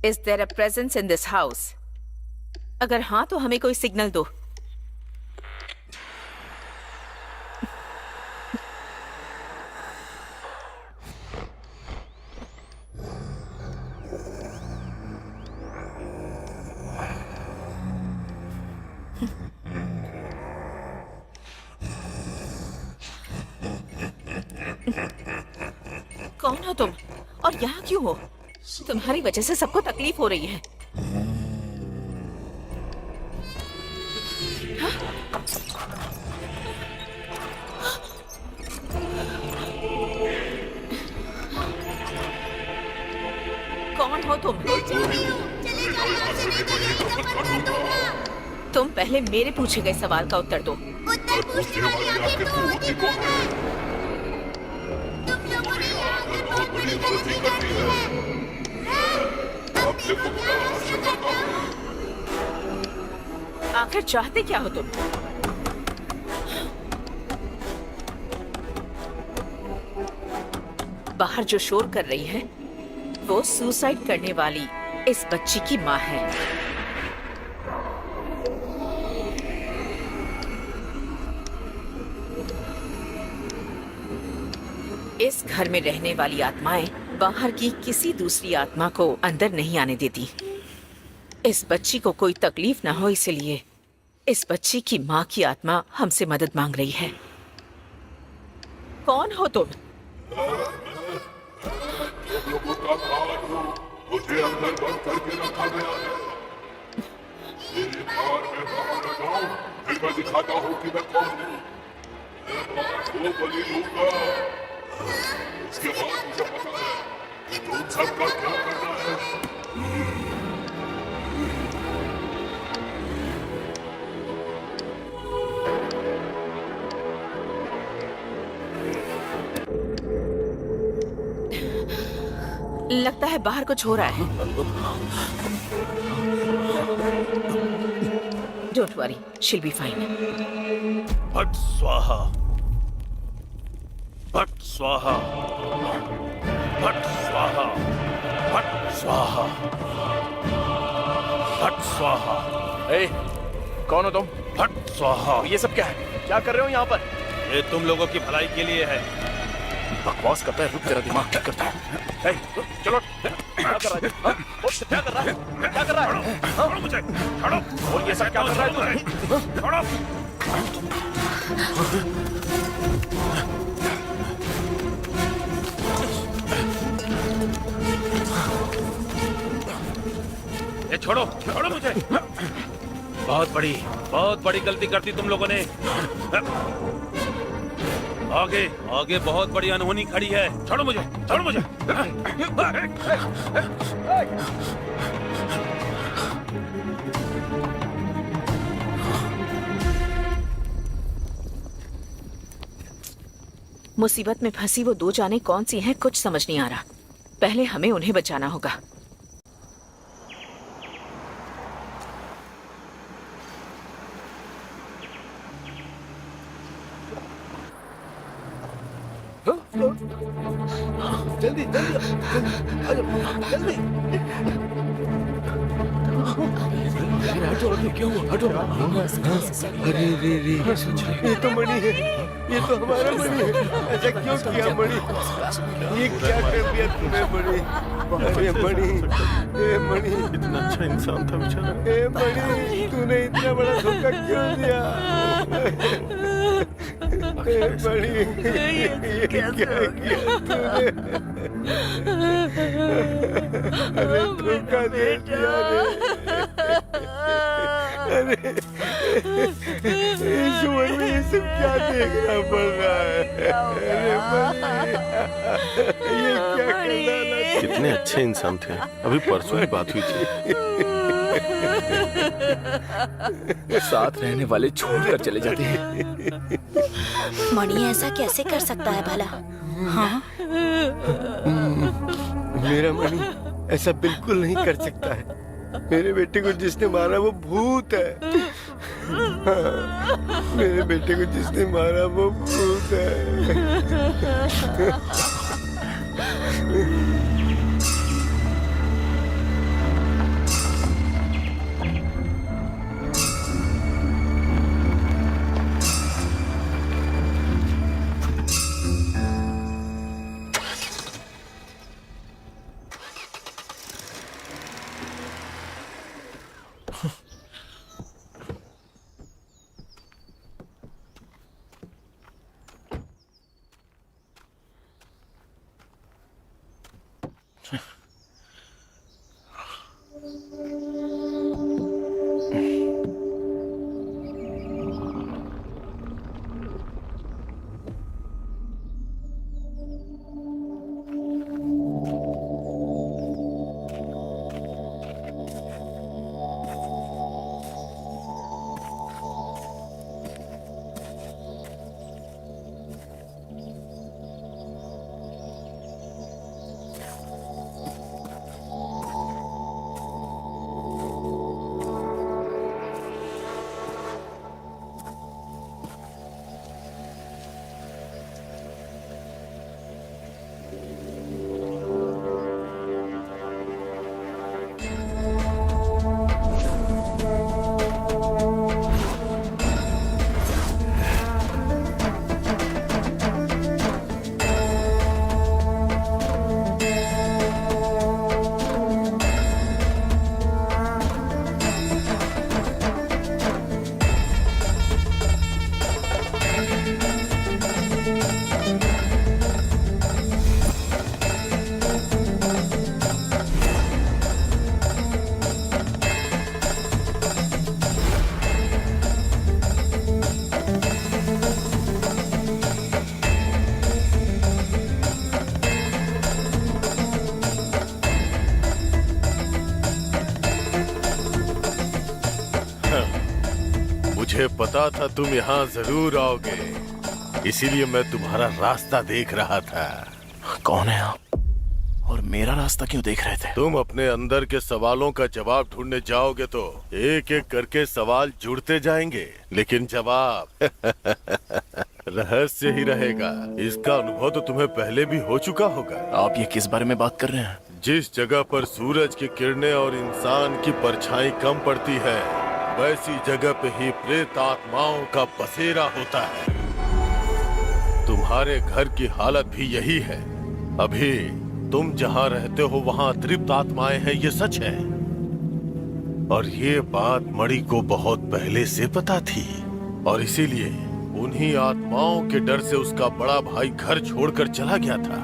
Is there a presence in this house? अगर हाँ तो हमें कोई सिग्नल दो। कौन हो तुम और यहाँ क्यों हो? तुम्हारी वजह से सबको तकलीफ हो रही है। कौन हो तुम? तुम पहले मेरे पूछे गए सवाल का उत्तर दो। उत्तर पूछने वाली आखिर तुम होती कौन है? तुम लोगों ने यहाँ आकर बहुत बड़ी गलती कर दी है। अब देखो क्या हासिल करता हूँ। आखिर चाहते क्या हो तुम? बाहर जो शोर कर रही है वो सुसाइड करने वाली इस बच्ची की माँ है। इस घर में रहने वाली आत्माएं बाहर की किसी दूसरी आत्मा को अंदर नहीं आने देती। इस बच्ची को कोई तकलीफ ना हो इसलिए इस बच्ची की माँ की आत्मा हमसे मदद मांग रही है। कौन हो तुम? मुझे अंदर बंद करके रखा गया है। मेरी पावर में बाहर आ जाओ, फिर मैं दिखाता हूँ कि मैं कौन हूँ। मैं बाहर को बलि लूंगा। इसके बाद मुझे पता है कि तुम सबका क्या करना है। लगता है बाहर कुछ हो रहा है। Don't worry, she'll be fine. भट स्वाहा, भट स्वाहा, भट स्वाहा, भट स्वाहा, भट स्वाहा। ए, कौन हो तुम? भट स्वाहा। ये सब क्या है? क्या कर रहे हो यहाँ पर? ये तुम लोगों की भलाई के लिए है। बकवास करता है, रुक तेरा दिमाग ठीक करता है। ए, चलो क्या कर रहा है? हाँ? क्या कर रहा है? क्या कर रहा है? छोड़ो मुझे, छोड़ो। और ये सब क्या कर रहा है तू? छोड़ो। ये छोड़ो, छोड़ो मुझे। बहुत बड़ी गलती कर दी तुम लोगों ने। आगे आगे बहुत बड़ी अनहोनी खड़ी है। छोड़ो मुझे, छोड़ो मुझे। मुसीबत में फंसी वो दो जाने कौन सी हैं कुछ समझ नहीं आ रहा। पहले हमें उन्हें बचाना होगा। जल्दी जल्दी जल्दी। क्यों? हटो। अरे रे रे, ये तो मणि है, ये तो हमारा मणि है। ऐसा क्यों किया मणि? ये क्या कर दिया तूने मणि? अरे मणि, ए मणि, इतना अच्छा इंसान था बेचारा। ए मणि, तूने इतना बड़ा धोखा क्यों दिया? ए मणि, ये क्या किया तूने? अरे धोखा दे दिया रे। अरे इस उम्र में ये सब क्या देखना पड़ रहा है? अरे मणि, ये क्या करना? कितने अच्छे इंसान थे। अभी परसों ही बात हुई थी। साथ रहने वाले छोड़कर चले जाते हैं। मणि ऐसा कैसे कर सकता है भला? हाँ? मेरा मणि ऐसा बिल्कुल नहीं कर सकता है। मेरे बेटे को जिसने मारा वो भूत है। हाँ, मेरे बेटे को जिसने मारा वो भूत है। मुझे पता था तुम यहाँ जरूर आओगे, इसीलिए मैं तुम्हारा रास्ता देख रहा था। कौन है आप और मेरा रास्ता क्यों देख रहे थे? तुम अपने अंदर के सवालों का जवाब ढूंढने जाओगे तो एक एक करके सवाल जुड़ते जाएंगे, लेकिन जवाब रहस्य ही रहेगा। इसका अनुभव तो तुम्हें पहले भी हो चुका होगा। आप ये किस बारे में बात कर रहे हैं? जिस जगह पर सूरज की किरणें और इंसान की परछाई कम पड़ती है, वैसी जगह पे ही प्रेत आत्माओं का बसेरा होता है। तुम्हारे घर की हालत भी यही है। अभी तुम जहाँ रहते हो वहाँ तृप्त आत्माएं हैं, ये सच है। और ये बात मणि को बहुत पहले से पता थी, और इसीलिए उन्हीं आत्माओं के डर से उसका बड़ा भाई घर छोड़कर चला गया था।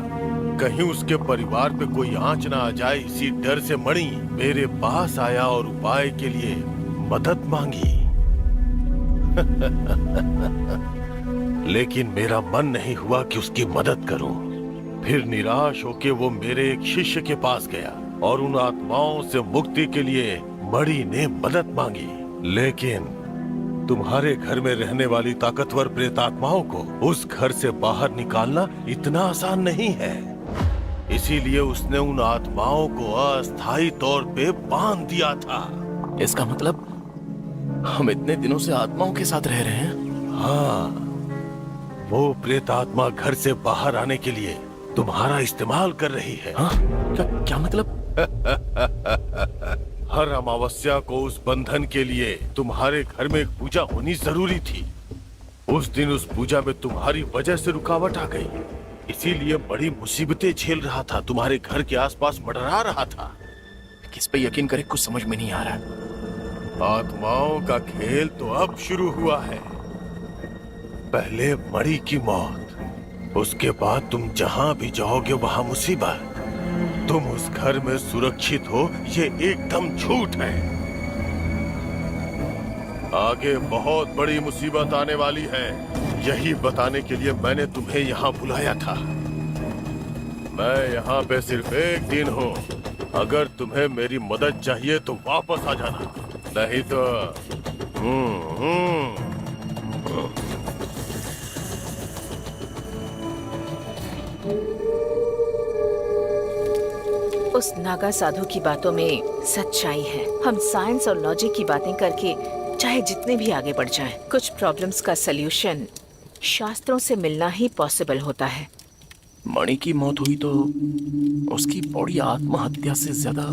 कहीं उसके परिवार पे कोई आंच ना आ जाए, इसी डर से मणि मेरे पास आया और उपाय के लिए मदद मांगी। लेकिन मेरा मन नहीं हुआ कि उसकी मदद करूं। फिर निराश होके वो मेरे एक शिष्य के पास गया और उन आत्माओं से मुक्ति के लिए मणि ने मदद मांगी। लेकिन तुम्हारे घर में रहने वाली ताकतवर प्रेतात्माओं को उस घर से बाहर निकालना इतना आसान नहीं है। इसीलिए उसने उन आत्माओं को अस्थायी तौर पे बांध दिया था। इसका मतलब हम इतने दिनों से आत्माओं के साथ रह रहे हैं? हाँ, वो प्रेतात्मा घर से बाहर आने के लिए तुम्हारा इस्तेमाल कर रही है। हाँ? क्या मतलब? हर अमावस्या को उस बंधन के लिए तुम्हारे घर में एक पूजा होनी जरूरी थी। उस दिन उस पूजा में तुम्हारी वजह से रुकावट आ गई, इसीलिए बड़ी मुसीबतें झेल रहा था। तुम्हारे घर के आसपास मंडरा रहा था। किस पे यकीन करें, कुछ समझ में नहीं आ रहा। आत्माओं का खेल तो अब शुरू हुआ है। पहले मणि की मौत, उसके बाद तुम जहां भी जाओगे वहां मुसीबत। तुम उस घर में सुरक्षित हो, ये एकदम झूठ है। आगे बहुत बड़ी मुसीबत आने वाली है। यही बताने के लिए मैंने तुम्हें यहाँ बुलाया था। मैं यहाँ पे सिर्फ एक दिन हूँ। अगर तुम्हें मेरी मदद चाहिए तो वापस आ जाना, नहीं तो उस नागा साधु की बातों में सच्चाई है, हम साइंस और लॉजिक की बातें करके चाहे जितने भी आगे बढ़ जाएं, कुछ प्रॉब्लम्स का सलूशन शास्त्रों से मिलना ही पॉसिबल होता है। मणि की मौत हुई तो उसकी बॉडी आत्महत्या से ज्यादा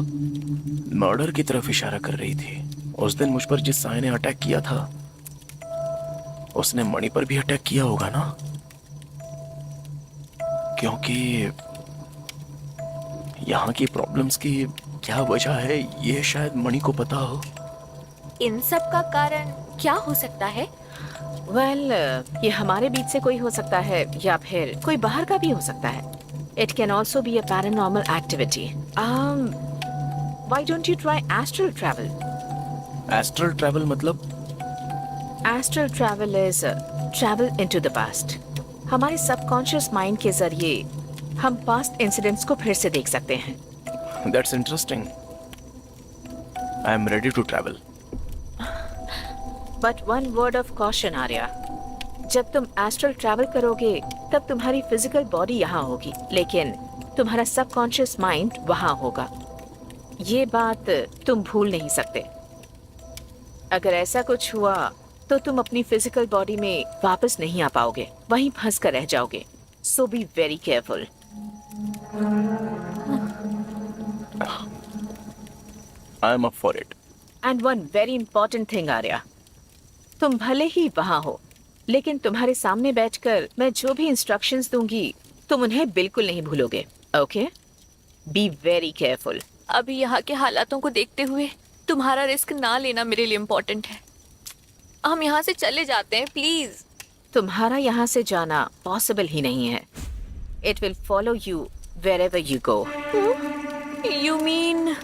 मर्डर की तरफ इशारा कर रही थी। उस दिन मुझ पर जिस साय ने अटैक किया था उसने मणि पर भी अटैक किया होगा ना, क्योंकि यहाँ की प्रॉब्लम्स की क्या वजह है ये शायद मणि को पता हो। इन सब का कारण क्या हो सकता है? वेल, ये हमारे बीच से कोई हो सकता है या फिर कोई बाहर का भी हो सकता है। It can also be a paranormal activity. Why don't you try astral travel? Astral travel मतलब? Astral travel is travel into the past. हमारे सबकॉन्शियस माइंड के जरिए हम पास्ट इंसिडेंट्स को फिर से देख सकते हैं। That's interesting. I am ready to travel. But one word of caution Arya, जब तुम एस्ट्रल ट्रैवल करोगे तब तुम्हारी फिजिकल बॉडी यहाँ होगी, लेकिन तुम्हारा सबकॉन्शियस माइंड वहाँ होगा। ये बात तुम भूल नहीं सकते। अगर ऐसा कुछ हुआ तो तुम अपनी फिजिकल बॉडी में वापस नहीं आ पाओगे, वहीं फंस कर रह जाओगे। So be very careful. I am up for it. And one very important thing Arya, तुम भले ही वहाँ हो, लेकिन तुम्हारे सामने बैठकर मैं जो भी इंस्ट्रक्शंस दूंगी तुम उन्हें बिल्कुल नहीं भूलोगे। ओके? B very careful. अभी यहाँ के हालातों को देखते हुए तुम्हारा रिस्क ना लेना मेरे लिए इम्पोर्टेंट है। हम यहाँ से चले जाते हैं प्लीज। तुम्हारा यहाँ से जाना पॉसिबल ही नहीं है। It will follow you wherever you go. You mean?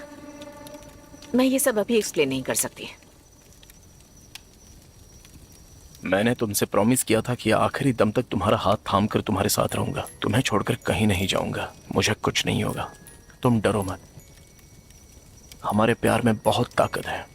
मैं ये सब अभी एक्सप्लेन नहीं कर सकती। मैंने तुमसे प्रॉमिस किया था कि आखिरी दम तक तुम्हारा हाथ थाम कर तुम्हारे साथ रहूंगा। तुम्हें छोड़कर कहीं नहीं जाऊंगा। मुझे कुछ नहीं होगा, तुम डरो मत। हमारे प्यार में बहुत ताकत है।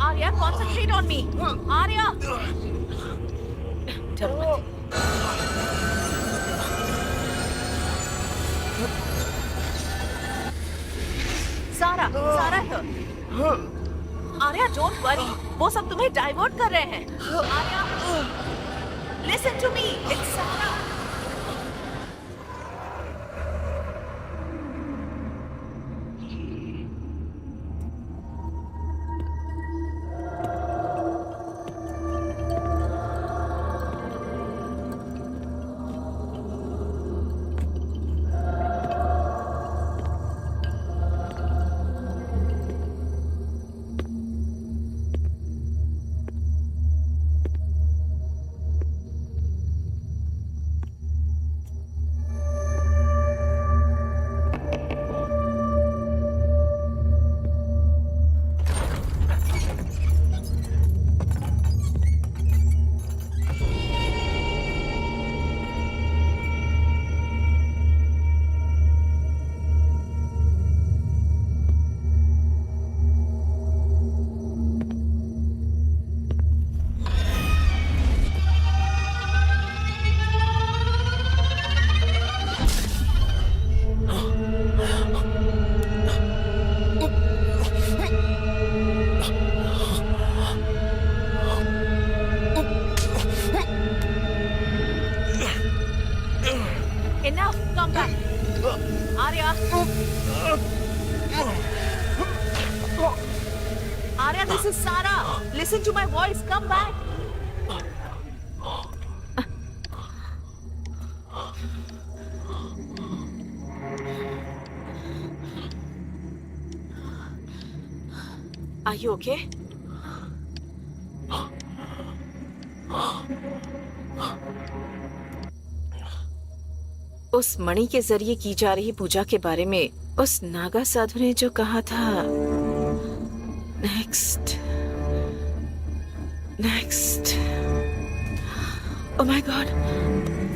Arya, concentrate on me. Arya! डरो मत। सारा है। आर्या, डोंट वरी, वो सब तुम्हें डाइवर्ट कर रहे हैं। Arya, listen to me, it's Sara. Arya. Arya, this is Sarah. Listen to my voice. Come back. Are you okay? उस मणि के जरिए की जा रही पूजा के बारे में उस नागा साधु ने जो कहा था, next oh my god,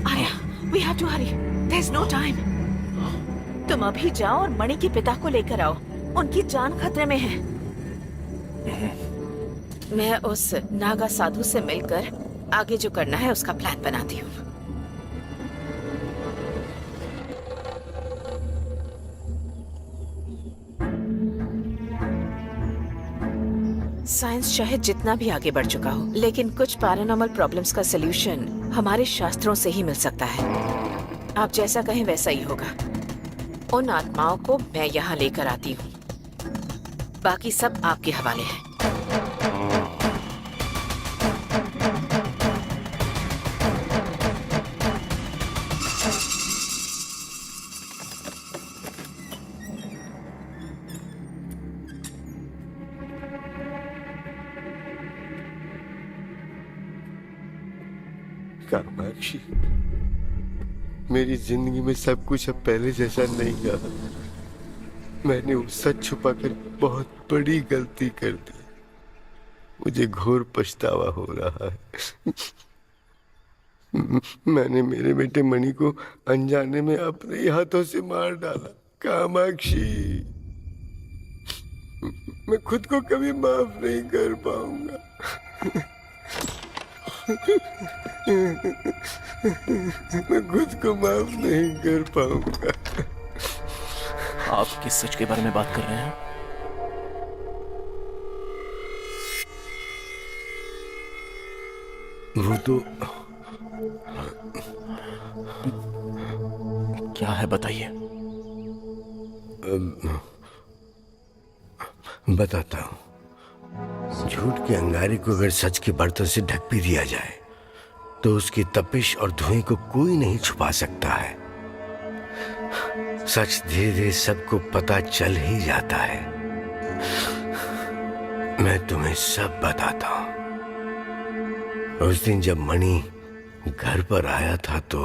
Arya, we have to hurry, there is no time. तुम अभी जाओ और मणि के पिता को लेकर आओ, उनकी जान खतरे में है। मैं उस नागा साधु से मिलकर आगे जो करना है उसका प्लान बनाती हूँ। साइंस चाहे जितना भी आगे बढ़ चुका हो, लेकिन कुछ पैरानॉर्मल प्रॉब्लम्स का सलूशन हमारे शास्त्रों से ही मिल सकता है। आप जैसा कहें वैसा ही होगा। उन आत्माओं को मैं यहाँ लेकर आती हूँ, बाकी सब आपके हवाले है। कामाक्षी, मेरी जिंदगी में सब कुछ अब पहले जैसा नहीं रहा। मैंने वो सच छुपाकर बहुत बड़ी गलती कर दी। मुझे घोर पछतावा हो रहा है। मैंने मेरे बेटे मणि को अनजाने में अपने हाथों से मार डाला। कामाक्षी, मैं खुद को कभी माफ नहीं कर पाऊंगा। मैं खुद को माफ नहीं कर पाऊंगा। आप किस सच के बारे में बात कर रहे हैं? वो तो क्या है, बताइए। बताता हूँ। झूठ के अंगारे को अगर सच के बर्तन से ढक भी दिया जाए तो उसकी तपिश और धुएं को कोई नहीं छुपा सकता है। सच धीरे धीरे सबको पता चल ही जाता है। मैं तुम्हें सब बताता हूं। उस दिन जब मणि घर पर आया था तो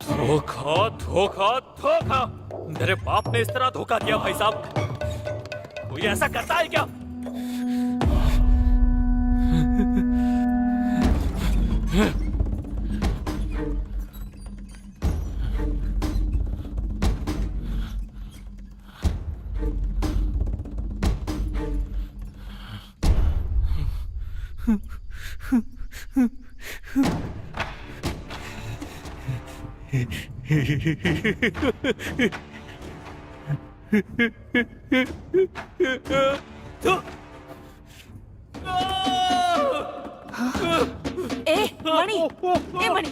धोखा धोखा धोखा। मेरे बाप ने इस तरह धोखा दिया भाई साहब। कोई ऐसा करता है क्या? मणि,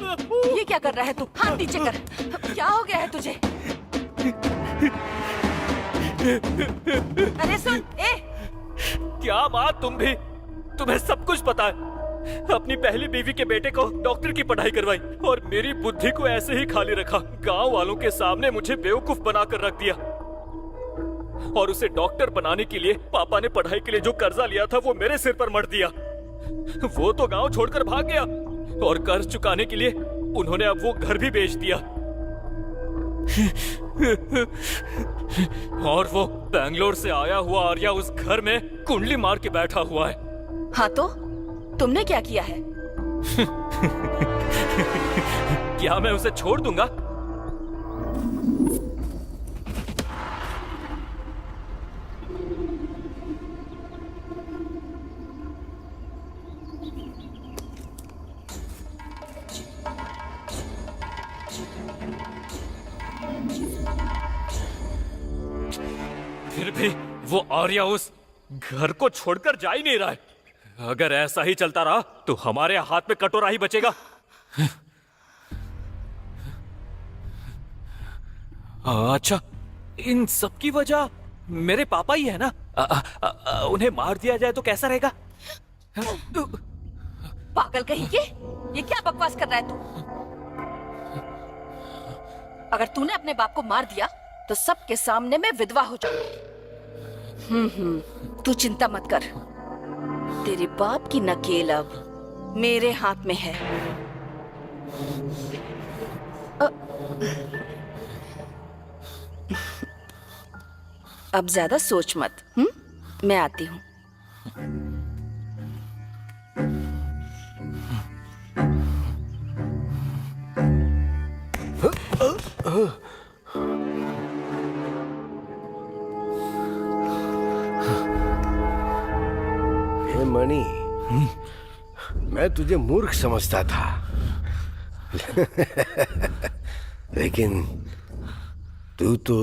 ये क्या कर रहा है तू? हाथ नीचे कर। क्या हो गया है तुझे? अरे सुन, क्या माँ, तुम भी? तुम्हें सब कुछ पता है। अपनी पहली बीवी के बेटे को डॉक्टर की पढ़ाई करवाई और मेरी बुद्धि को ऐसे ही खाली रखा। गांव वालों के सामने मुझे बेवकूफ बनाकर रख दिया और उसे डॉक्टर बनाने के लिए पापा ने पढ़ाई के लिए जो कर्जा लिया था वो मेरे सिर पर मढ़ दिया। वो तो गांव छोड़कर भाग गया और कर्ज चुकाने के लिए उन्होंने अब वो घर भी बेच दिया। और वो बैंगलोर से आया हुआ आर्या उस घर में कुंडली मार के बैठा हुआ है। हाँ तो तुमने क्या किया है? क्या मैं उसे छोड़ दूंगा? फिर भी वो आर्या उस घर को छोड़कर जा ही नहीं रहा है। अगर ऐसा ही चलता रहा तो हमारे हाथ में कटोरा ही बचेगा। अच्छा, इन सब की वजह मेरे पापा ही है ना? उन्हें मार दिया जाए तो कैसा रहेगा? पागल कहीं के, ये क्या बकवास कर रहा है तू? अगर तूने अपने बाप को मार दिया तो सबके सामने मैं विधवा हो जाऊंगी। तू चिंता मत कर, तेरे बाप की नकेल अब मेरे हाथ में है। अब ज्यादा सोच मत। मैं आती हूँ। हे मणि, मैं तुझे मूर्ख समझता था लेकिन तू तो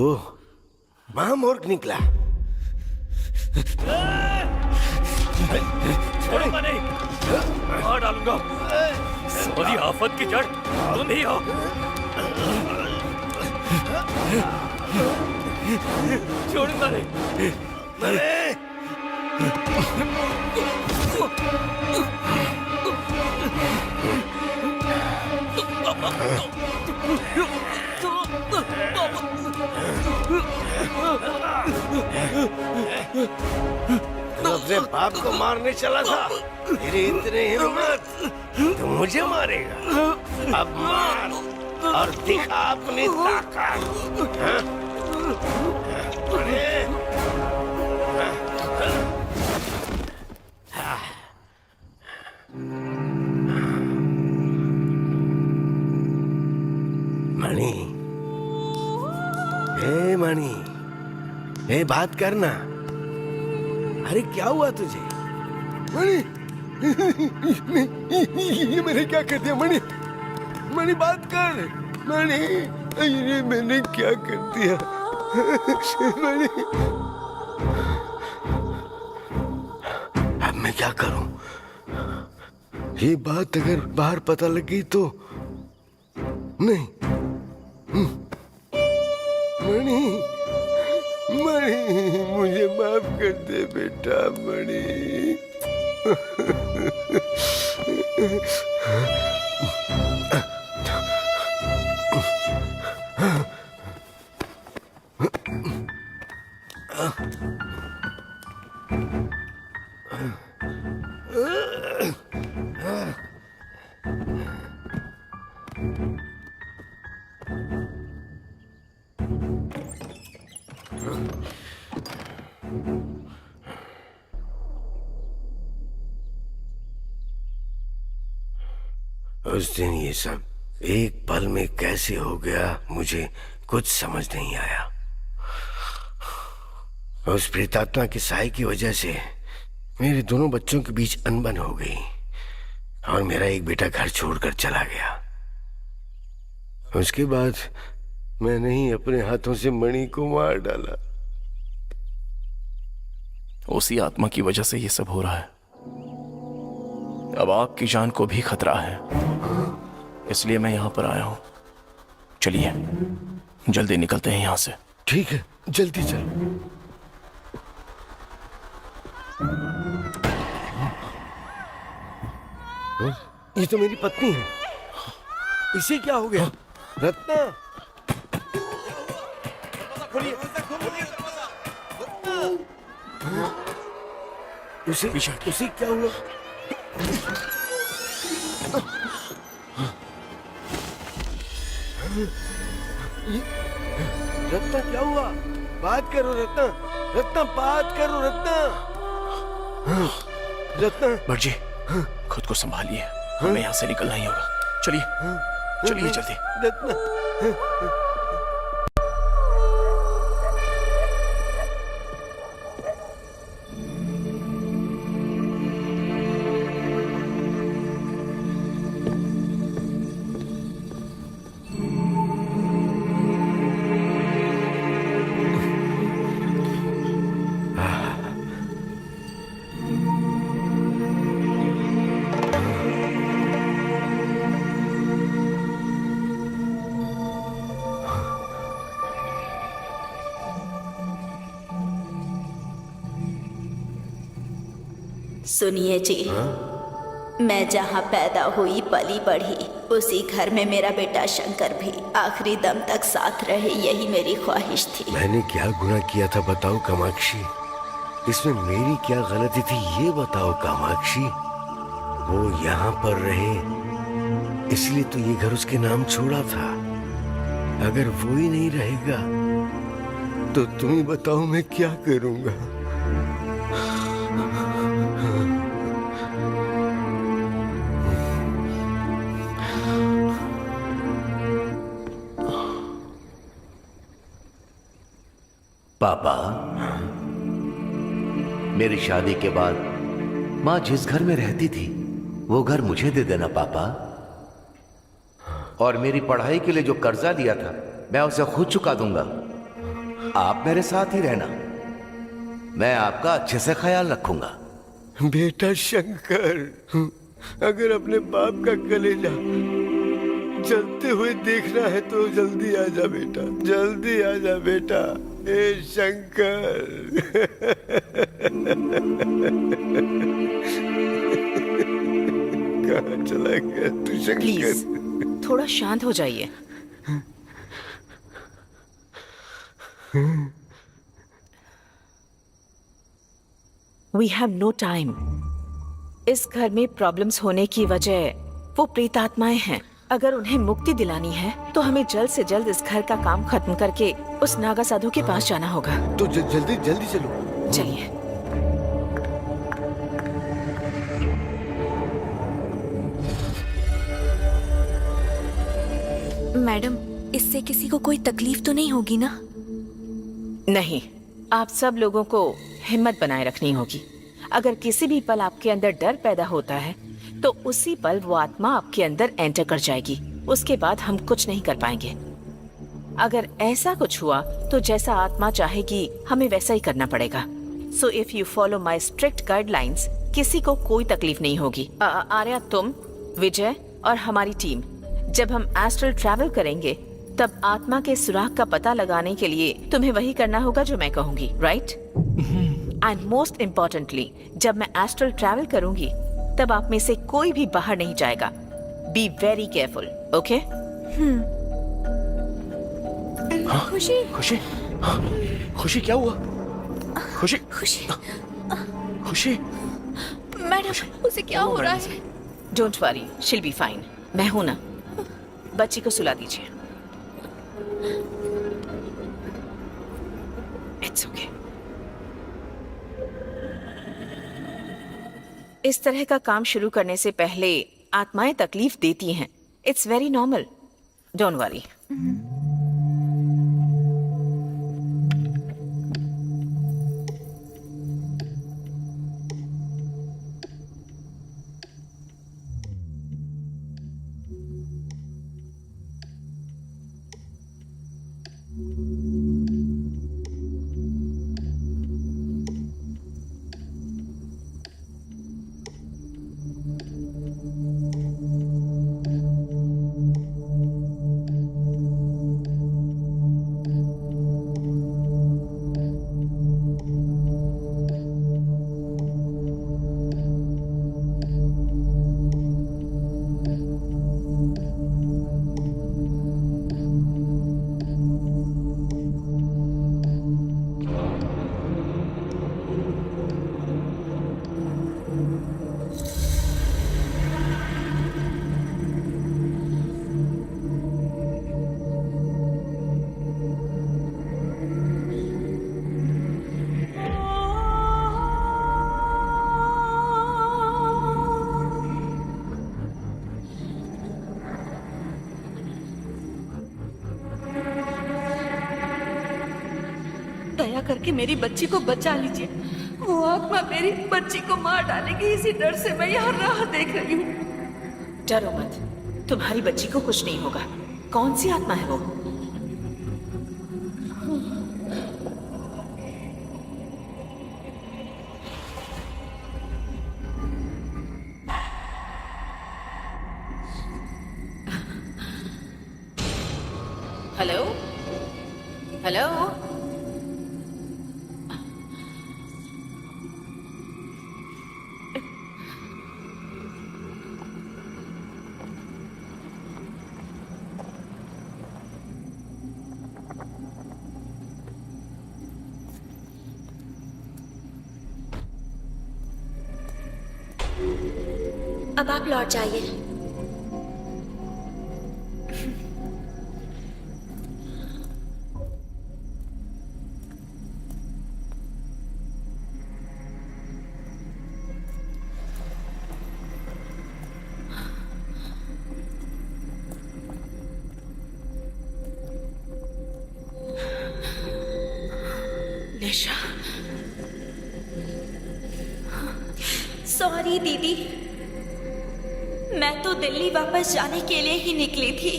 महामूर्ख निकला। छोड़ूंगा नहीं, मार डालूंगा। सारी आफत की जड़ तुम ही हो। छोड़ूंगा नहीं। तू अपने बाप को मारने चला था, तेरी इतनी हिम्मत, तू मुझे मारेगा? अब मार और दिखा अपनी ताकत। हाँ? अरे मणि, हे मणि, हे बात करना। अरे क्या हुआ तुझे? मणि, ये मैंने क्या कर दिया? मणि, मणि बात कर। मणि, ये मैंने क्या कर दिया? मणि, अब मैं क्या करूं? ये बात अगर बाहर पता लगी तो नहीं। मणि, मणि, मुझे माफ कर दे बेटा। मणि, उस दिन ये सब एक पल में कैसे हो गया, मुझे कुछ समझ नहीं आया। उस प्रेतात्मा के साय की वजह से मेरे दोनों बच्चों के बीच अनबन हो गई और मेरा एक बेटा घर छोड़कर चला गया। उसके बाद मैंने ही अपने हाथों से मणि को मार डाला। उसी आत्मा की वजह से ये सब हो रहा है। अब आपकी जान को भी खतरा है, इसलिए मैं यहां पर आया हूं। चलिए जल्दी निकलते हैं यहां से। ठीक है, जल्दी चल। ये तो मेरी पत्नी है, इसे क्या हो गया? रत्ना, उसे क्या हुआ? रत्ना क्या हुआ? बात करो रत्ना, रत्ना बात करो रत्ना। रत्ना, भट जी खुद को संभालिए, हमें यहाँ से निकलना ही होगा। चलिए चलिए जल्दी। रत्ना, सुनिए जी, मैं जहाँ पैदा हुई पली बढ़ी उसी घर में मेरा बेटा शंकर भी आखिरी दम तक साथ रहे, यही मेरी ख्वाहिश थी। मैंने क्या गुनाह किया था बताओ कामाक्षी? इसमें मेरी क्या गलती थी ये बताओ कामाक्षी? वो यहाँ पर रहे इसलिए तो ये घर उसके नाम छोड़ा था। अगर वो ही नहीं रहेगा तो तुम ही बताओ मैं क्या करूंगा? पापा, मेरी शादी के बाद माँ जिस घर में रहती थी वो घर मुझे दे देना पापा। और मेरी पढ़ाई के लिए जो कर्जा लिया था मैं उसे खुद चुका दूंगा। आप मेरे साथ ही रहना, मैं आपका अच्छे से ख्याल रखूंगा। बेटा शंकर, अगर अपने बाप का कलेजा जलते हुए देखना है तो जल्दी आ जा बेटा, जल्दी आ जा बेटा। ए शंकर कहाँ चला गया तू शंकर? प्लीज थोड़ा शांत हो जाइए। We have no time. इस घर में प्रॉब्लम्स होने की वजह वो प्रेतात्माएं हैं। अगर उन्हें मुक्ति दिलानी है तो हमें जल्द से जल्द इस घर का काम खत्म करके उस नागा साधु के पास जाना होगा। तो जल्दी जल्दी चलो। चलिए। मैडम, इससे किसी को कोई तकलीफ तो नहीं होगी ना? नहीं, आप सब लोगों को हिम्मत बनाए रखनी होगी। अगर किसी भी पल आपके अंदर डर पैदा होता है तो उसी पल वो आत्मा आपके अंदर एंटर कर जाएगी। उसके बाद हम कुछ नहीं कर पाएंगे। अगर ऐसा कुछ हुआ तो जैसा आत्मा चाहेगी हमें वैसा ही करना पड़ेगा। So if you follow my strict guidelines किसी को कोई तकलीफ नहीं होगी। आर्या, तुम, विजय और हमारी टीम जब हम एस्ट्रल ट्रैवल करेंगे तब आत्मा के सुराग का पता लगाने के लिए तुम्हें वही करना होगा जो मैं कहूंगी, राइट? एंड मोस्ट इम्पोर्टेंटली, जब मैं एस्ट्रल ट्रैवल करूंगी तब आप में से कोई भी बाहर नहीं जाएगा। B very careful, okay? खुशी, खुशी, खुशी क्या हुआ? खुशी, खुशी, खुशी, मैडम उसे क्या हो रहा है? Don't worry, she'll be fine. मैं हूं ना। बच्ची को सुला दीजिए। It's okay. इस तरह का काम शुरू करने से पहले आत्माएं तकलीफ देती हैं। It's very normal, don't worry. दया करके मेरी बच्ची को बचा लीजिए। वो आत्मा मेरी बच्ची को मार डालेगी, इसी डर से मैं यहाँ राह देख रही हूँ। डरो मत, तुम्हारी बच्ची को कुछ नहीं होगा। कौन सी आत्मा है वो? हेलो, हेलो, अब आप लौट जाइए। निशा, सॉरी दीदी, मैं तो दिल्ली वापस जाने के लिए ही निकली थी।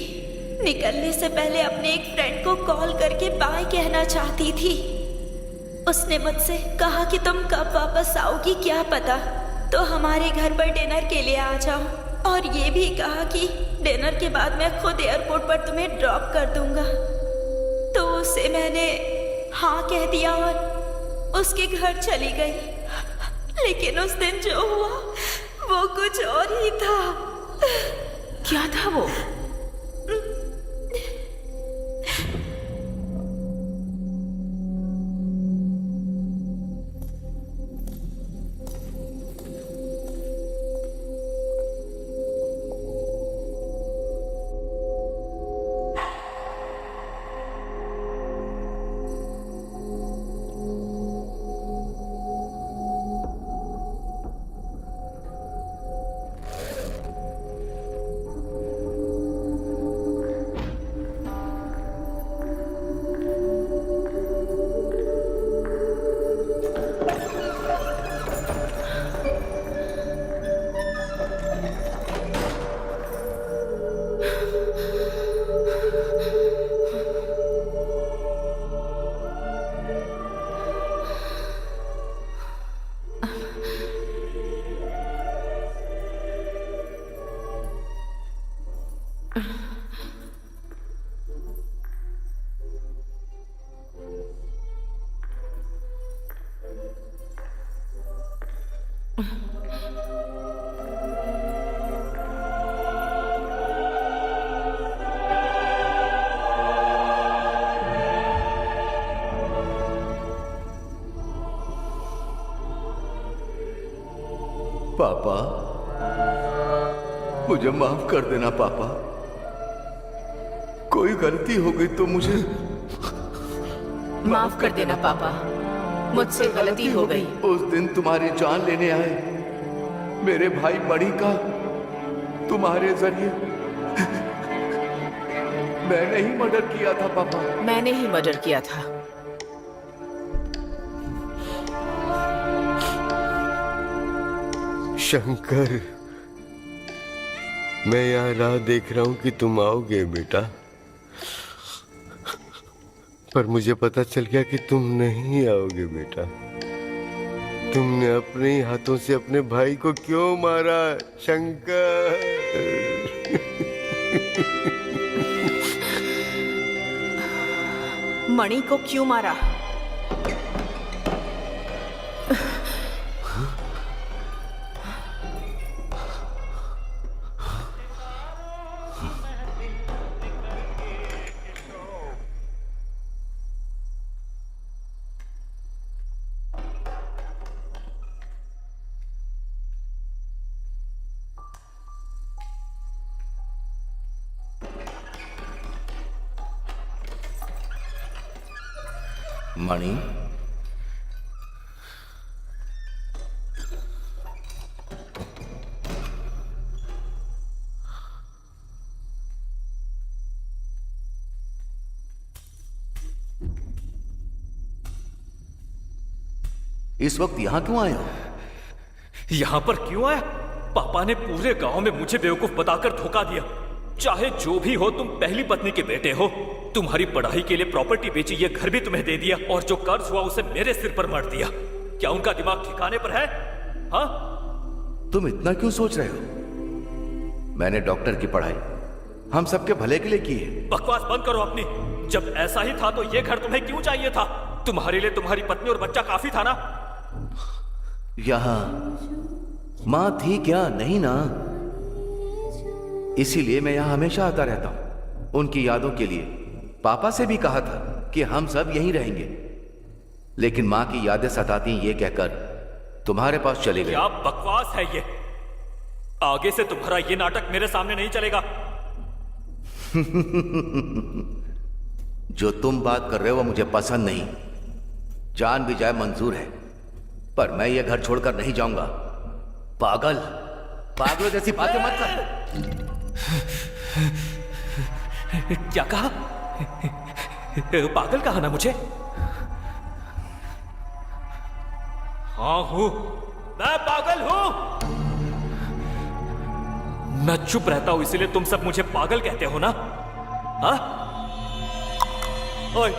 निकलने से पहले अपने एक फ्रेंड को कॉल करके बाय कहना चाहती थी। उसने मुझसे कहा कि तुम कब वापस आओगी क्या पता, तो हमारे घर पर डिनर के लिए आ जाओ, और ये भी कहा कि डिनर के बाद मैं खुद एयरपोर्ट पर तुम्हें ड्रॉप कर दूंगा। तो उसे मैंने हाँ कह दिया और उसके घर चली गई। लेकिन उस दिन जो हुआ वो कुछ और ही था। क्या था वो? पापा, मुझे माफ कर देना पापा। कोई गलती हो गई तो मुझे माफ कर देना पापा, मुझसे गलती हो गई। उस दिन तुम्हारी जान लेने आए मेरे भाई मणि का तुम्हारे जरिए मैंने ही मर्डर किया था पापा। मैंने ही मर्डर किया था। शंकर, मैं यहाँ राह देख रहा हूँ कि तुम आओगे बेटा, पर मुझे पता चल गया कि तुम नहीं आओगे बेटा। तुमने अपने ही हाथों से अपने भाई को क्यों मारा शंकर? मणि को क्यों मारा? मणि, इस वक्त यहाँ क्यों आए हो? यहाँ पर क्यों आया? पापा ने पूरे गांव में मुझे बेवकूफ बताकर धोखा दिया। चाहे जो भी हो, तुम पहली पत्नी के बेटे हो। तुम्हारी पढ़ाई के लिए प्रॉपर्टी बेची, ये घर भी तुम्हें दे दिया, और जो कर्ज हुआ उसे मेरे सिर पर मर दिया। क्या उनका दिमाग ठिकाने पर है? हाँ? तुम इतना क्यों सोच रहे हो? मैंने डॉक्टर की पढ़ाई हम सबके भले के लिए की है। बकवास बंद करो अपनी। जब ऐसा ही था तो ये घर तुम्हें क्यों चाहिए था? तुम्हारे लिए तुम्हारी पत्नी और बच्चा काफी था ना? यहाँ माँ थी क्या? नहीं ना। इसीलिए मैं यहाँ हमेशा आता रहता हूँ, उनकी यादों के लिए। पापा से भी कहा था कि हम सब यहीं रहेंगे, लेकिन माँ की यादें सताती ये कहकर तुम्हारे पास चले गए। क्या बकवास है ये? आगे से तुम्हारा ये नाटक मेरे सामने नहीं चलेगा। जो तुम बात कर रहे हो वो मुझे पसंद नहीं। जान भी जाए मंजूर है, पर मैं ये घर छोड़कर नहीं जाऊंगा। पागल, पागलों जैसी बातें मत कर। क्या कहा? पागल कहा ना मुझे? हाँ हूं, मैं पागल हूं। मैं चुप रहता हूं इसीलिए तुम सब मुझे पागल कहते हो ना? हाँ? ओए,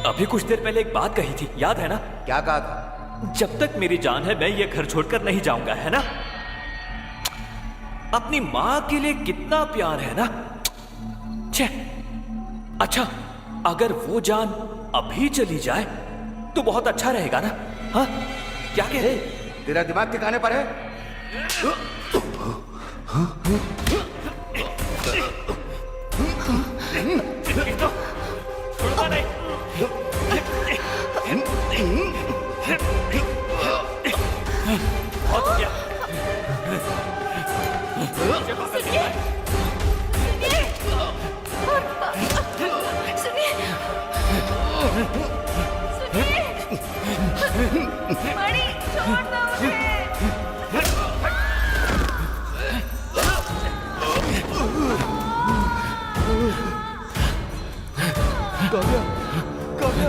अभी कुछ देर पहले एक बात कही थी, याद है ना? क्या कहा था? जब तक मेरी जान है मैं ये घर छोड़कर नहीं जाऊंगा, है ना? अपनी मां के लिए कितना प्यार है ना? छे, अच्छा, अगर वो जान अभी चली जाए तो बहुत अच्छा रहेगा ना? हाँ? क्या कह रहे? तेरा दिमाग ठिकाने पर है? छोड़ूंगा नहीं। बहुत हो गया। बड़ी छोड़ दो काव्या, काव्या,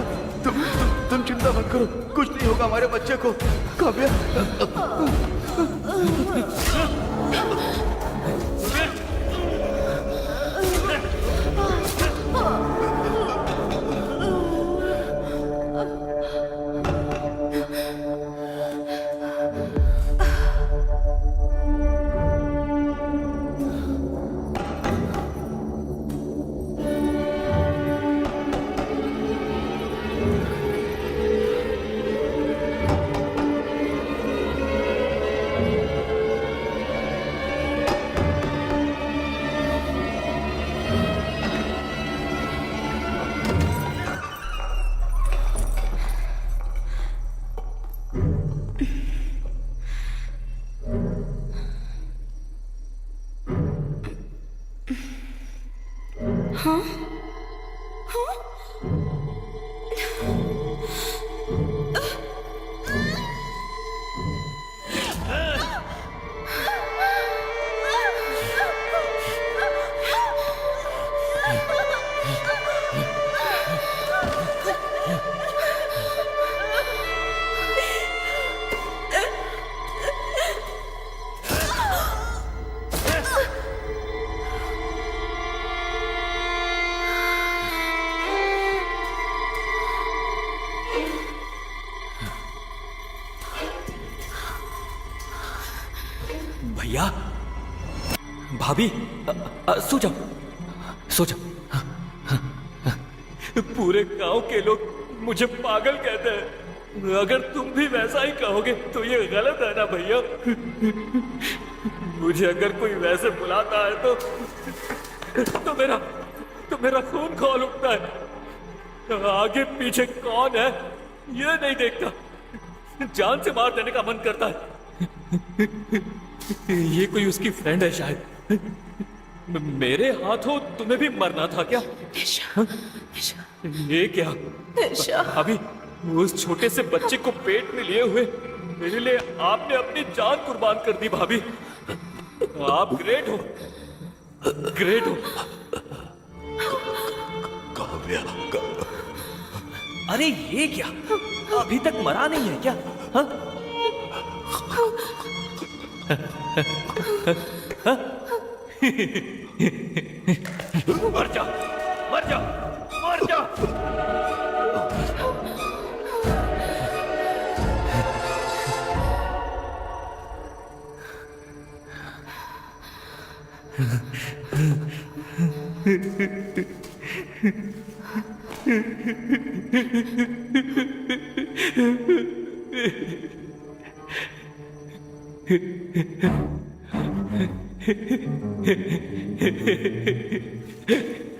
तुम चिंता मत करो, कुछ नहीं होगा हमारे बच्चे को। काव्या, हाँ? हाँ? भैया, भाभी, सो जाओ, सो जाओ। पूरे गांव के लोग मुझे पागल कहते हैं। अगर तुम भी वैसा ही कहोगे तो ये गलत है ना भैया? मुझे अगर कोई वैसे बुलाता है तो मेरा खून खौल उठता है। आगे पीछे कौन है ये नहीं देखता, जान से मार देने का मन करता है। ये कोई उसकी फ्रेंड है शायद। मेरे हाथों तुम्हें भी मरना था क्या? ये क्या? अभी उस छोटे से बच्चे को पेट में लिए हुए मेरे लिए आपने अपनी जान कुर्बान कर दी। भाभी, आप ग्रेट हो, ग्रेट हो। अरे ये क्या, अभी तक मरा नहीं है क्या? हाँ? मर जा, मर जा, मर जा।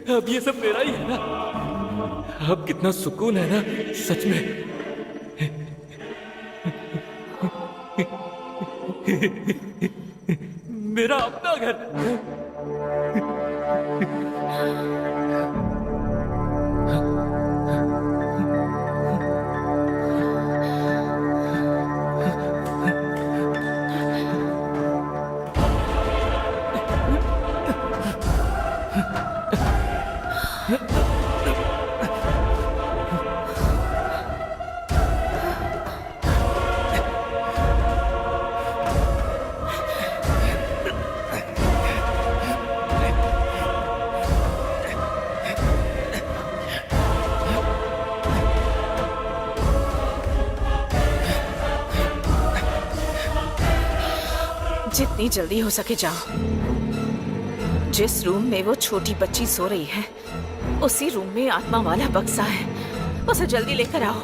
अब ये सब मेरा ही है ना? अब कितना सुकून है ना सच में। घर। जितनी जल्दी हो सके जाओ। जिस रूम में वो छोटी बच्ची सो रही है उसी रूम में आत्मा वाला बक्सा है, उसे जल्दी लेकर आओ।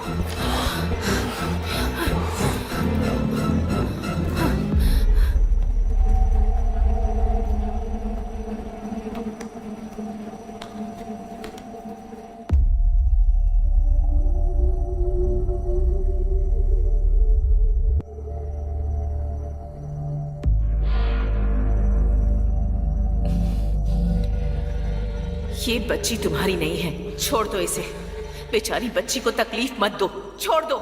ये बच्ची तुम्हारी नहीं है, छोड़ दो इसे। बेचारी बच्ची को तकलीफ मत दो, छोड़ दो।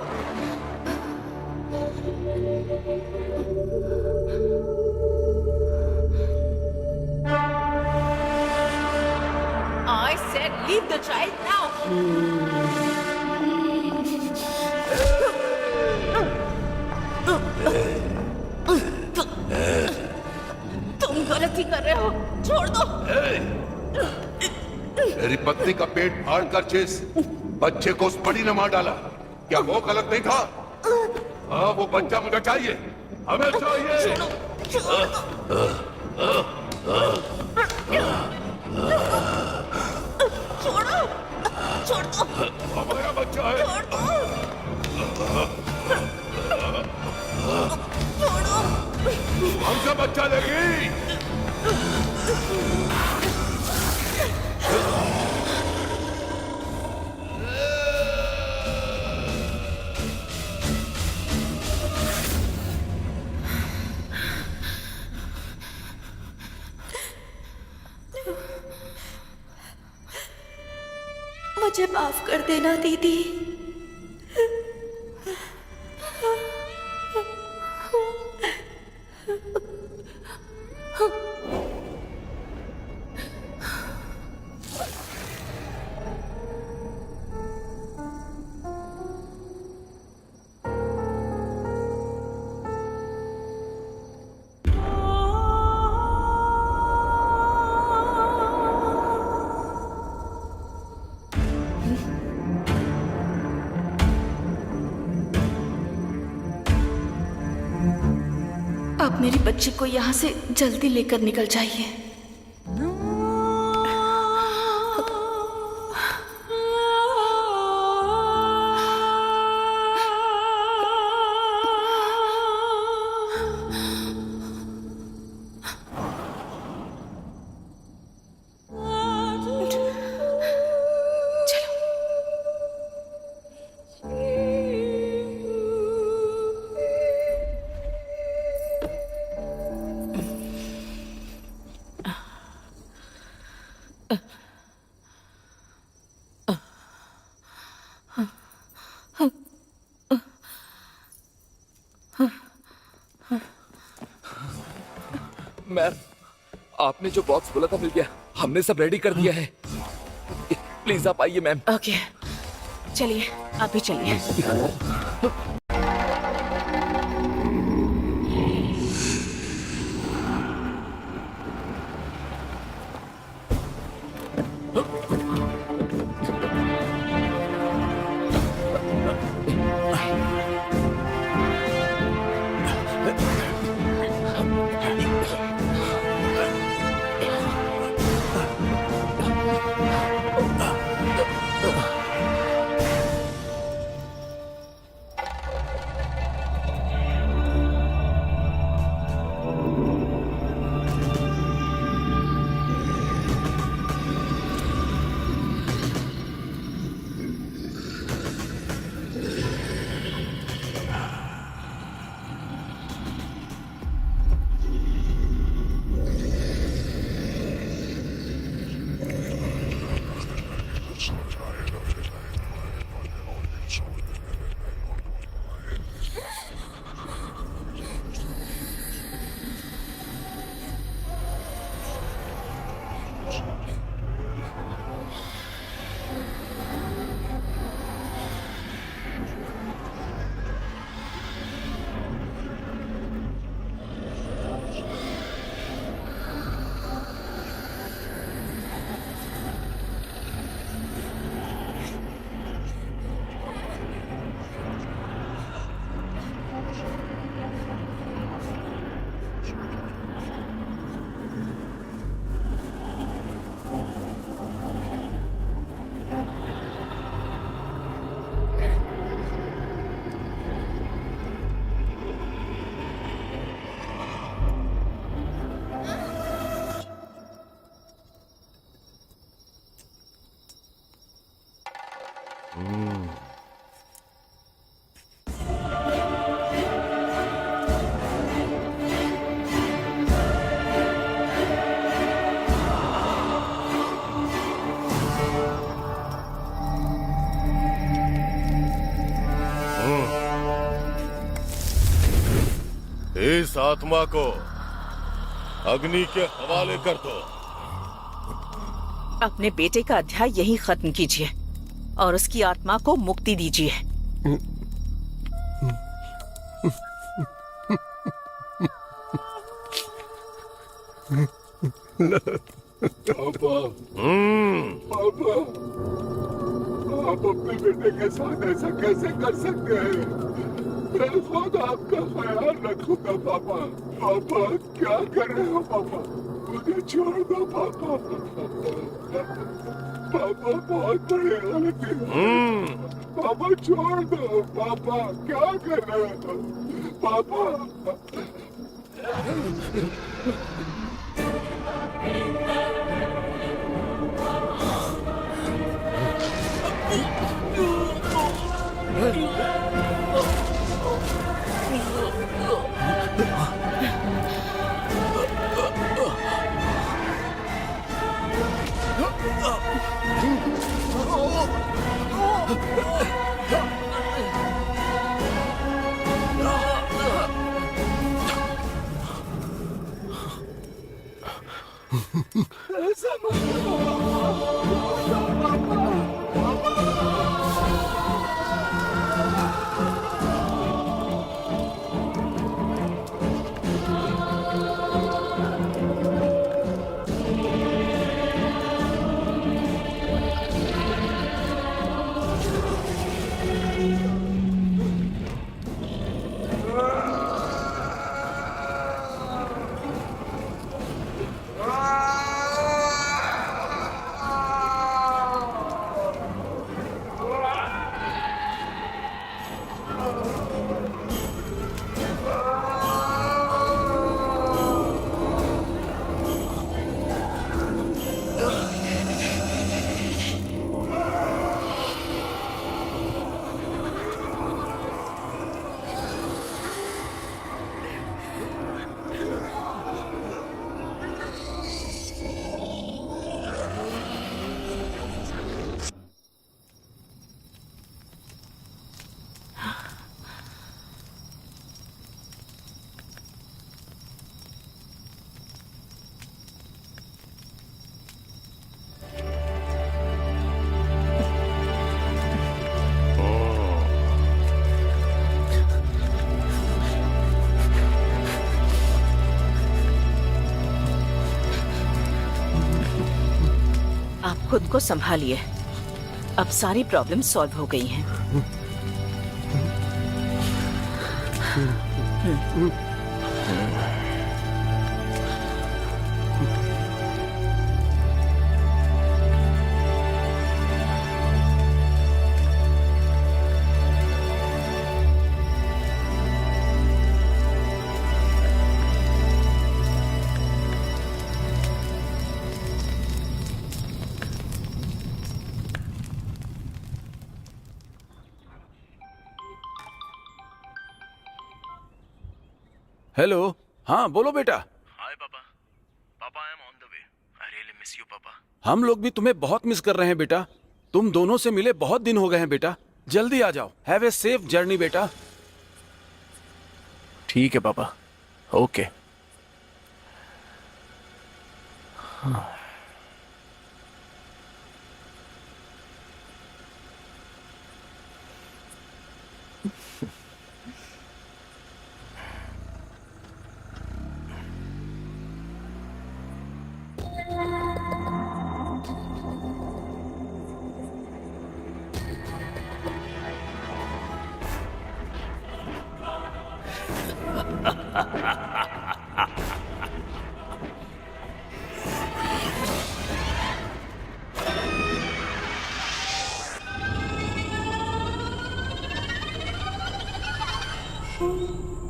I said leave the child now. तुम गलती कर रहे हो, छोड़ दो। मेरी पत्नी का पेट फाड़ कर जिस बच्चे को उस बड़ी ने मार डाला, क्या वो गलत नहीं था? हाँ, वो बच्चा मुझे चाहिए, हमें चाहिए। छोड़ो, छोड़ दो। हमारा बच्चा है। छोड़ो। हमसे बच्चा लेगी। मुझे माफ कर देना दीदी। अब मेरी बच्ची को यहाँ से जल्दी लेकर निकल जाइए। मैम, आपने जो बॉक्स बोला था मिल गया, हमने सब रेडी कर दिया है। प्लीज आप आइए मैम। ओके, चलिए आप भी चलिए। इस आत्मा को अग्नि के हवाले कर दो। अपने बेटे का अध्याय यही खत्म कीजिए और उसकी आत्मा को मुक्ति दीजिए। पापा, पापा, आप अपने बेटे के साथ ऐसा कैसे कर सकते हैं? मैं खुद आपका ख्याल रखूंगा पापा। पापा क्या कर रहे हो पापा? मुझे छोड़ दो पापा। पापा बहुत बड़ी गलती है। पापा छोड़ दो पापा, क्या कर रहे हो पापा? ऐसा मत खुद को संभालिए। अब सारी प्रॉब्लम सॉल्व हो गई हैं। हेलो, हाँ बोलो बेटा। हाय पापा। पापा I am on the way. I really miss you पापा। हम लोग भी तुम्हें बहुत मिस कर रहे हैं बेटा। तुम दोनों से मिले बहुत दिन हो गए हैं बेटा। जल्दी आ जाओ। हैव ए सेफ जर्नी बेटा। ठीक है पापा, ओके।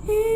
ही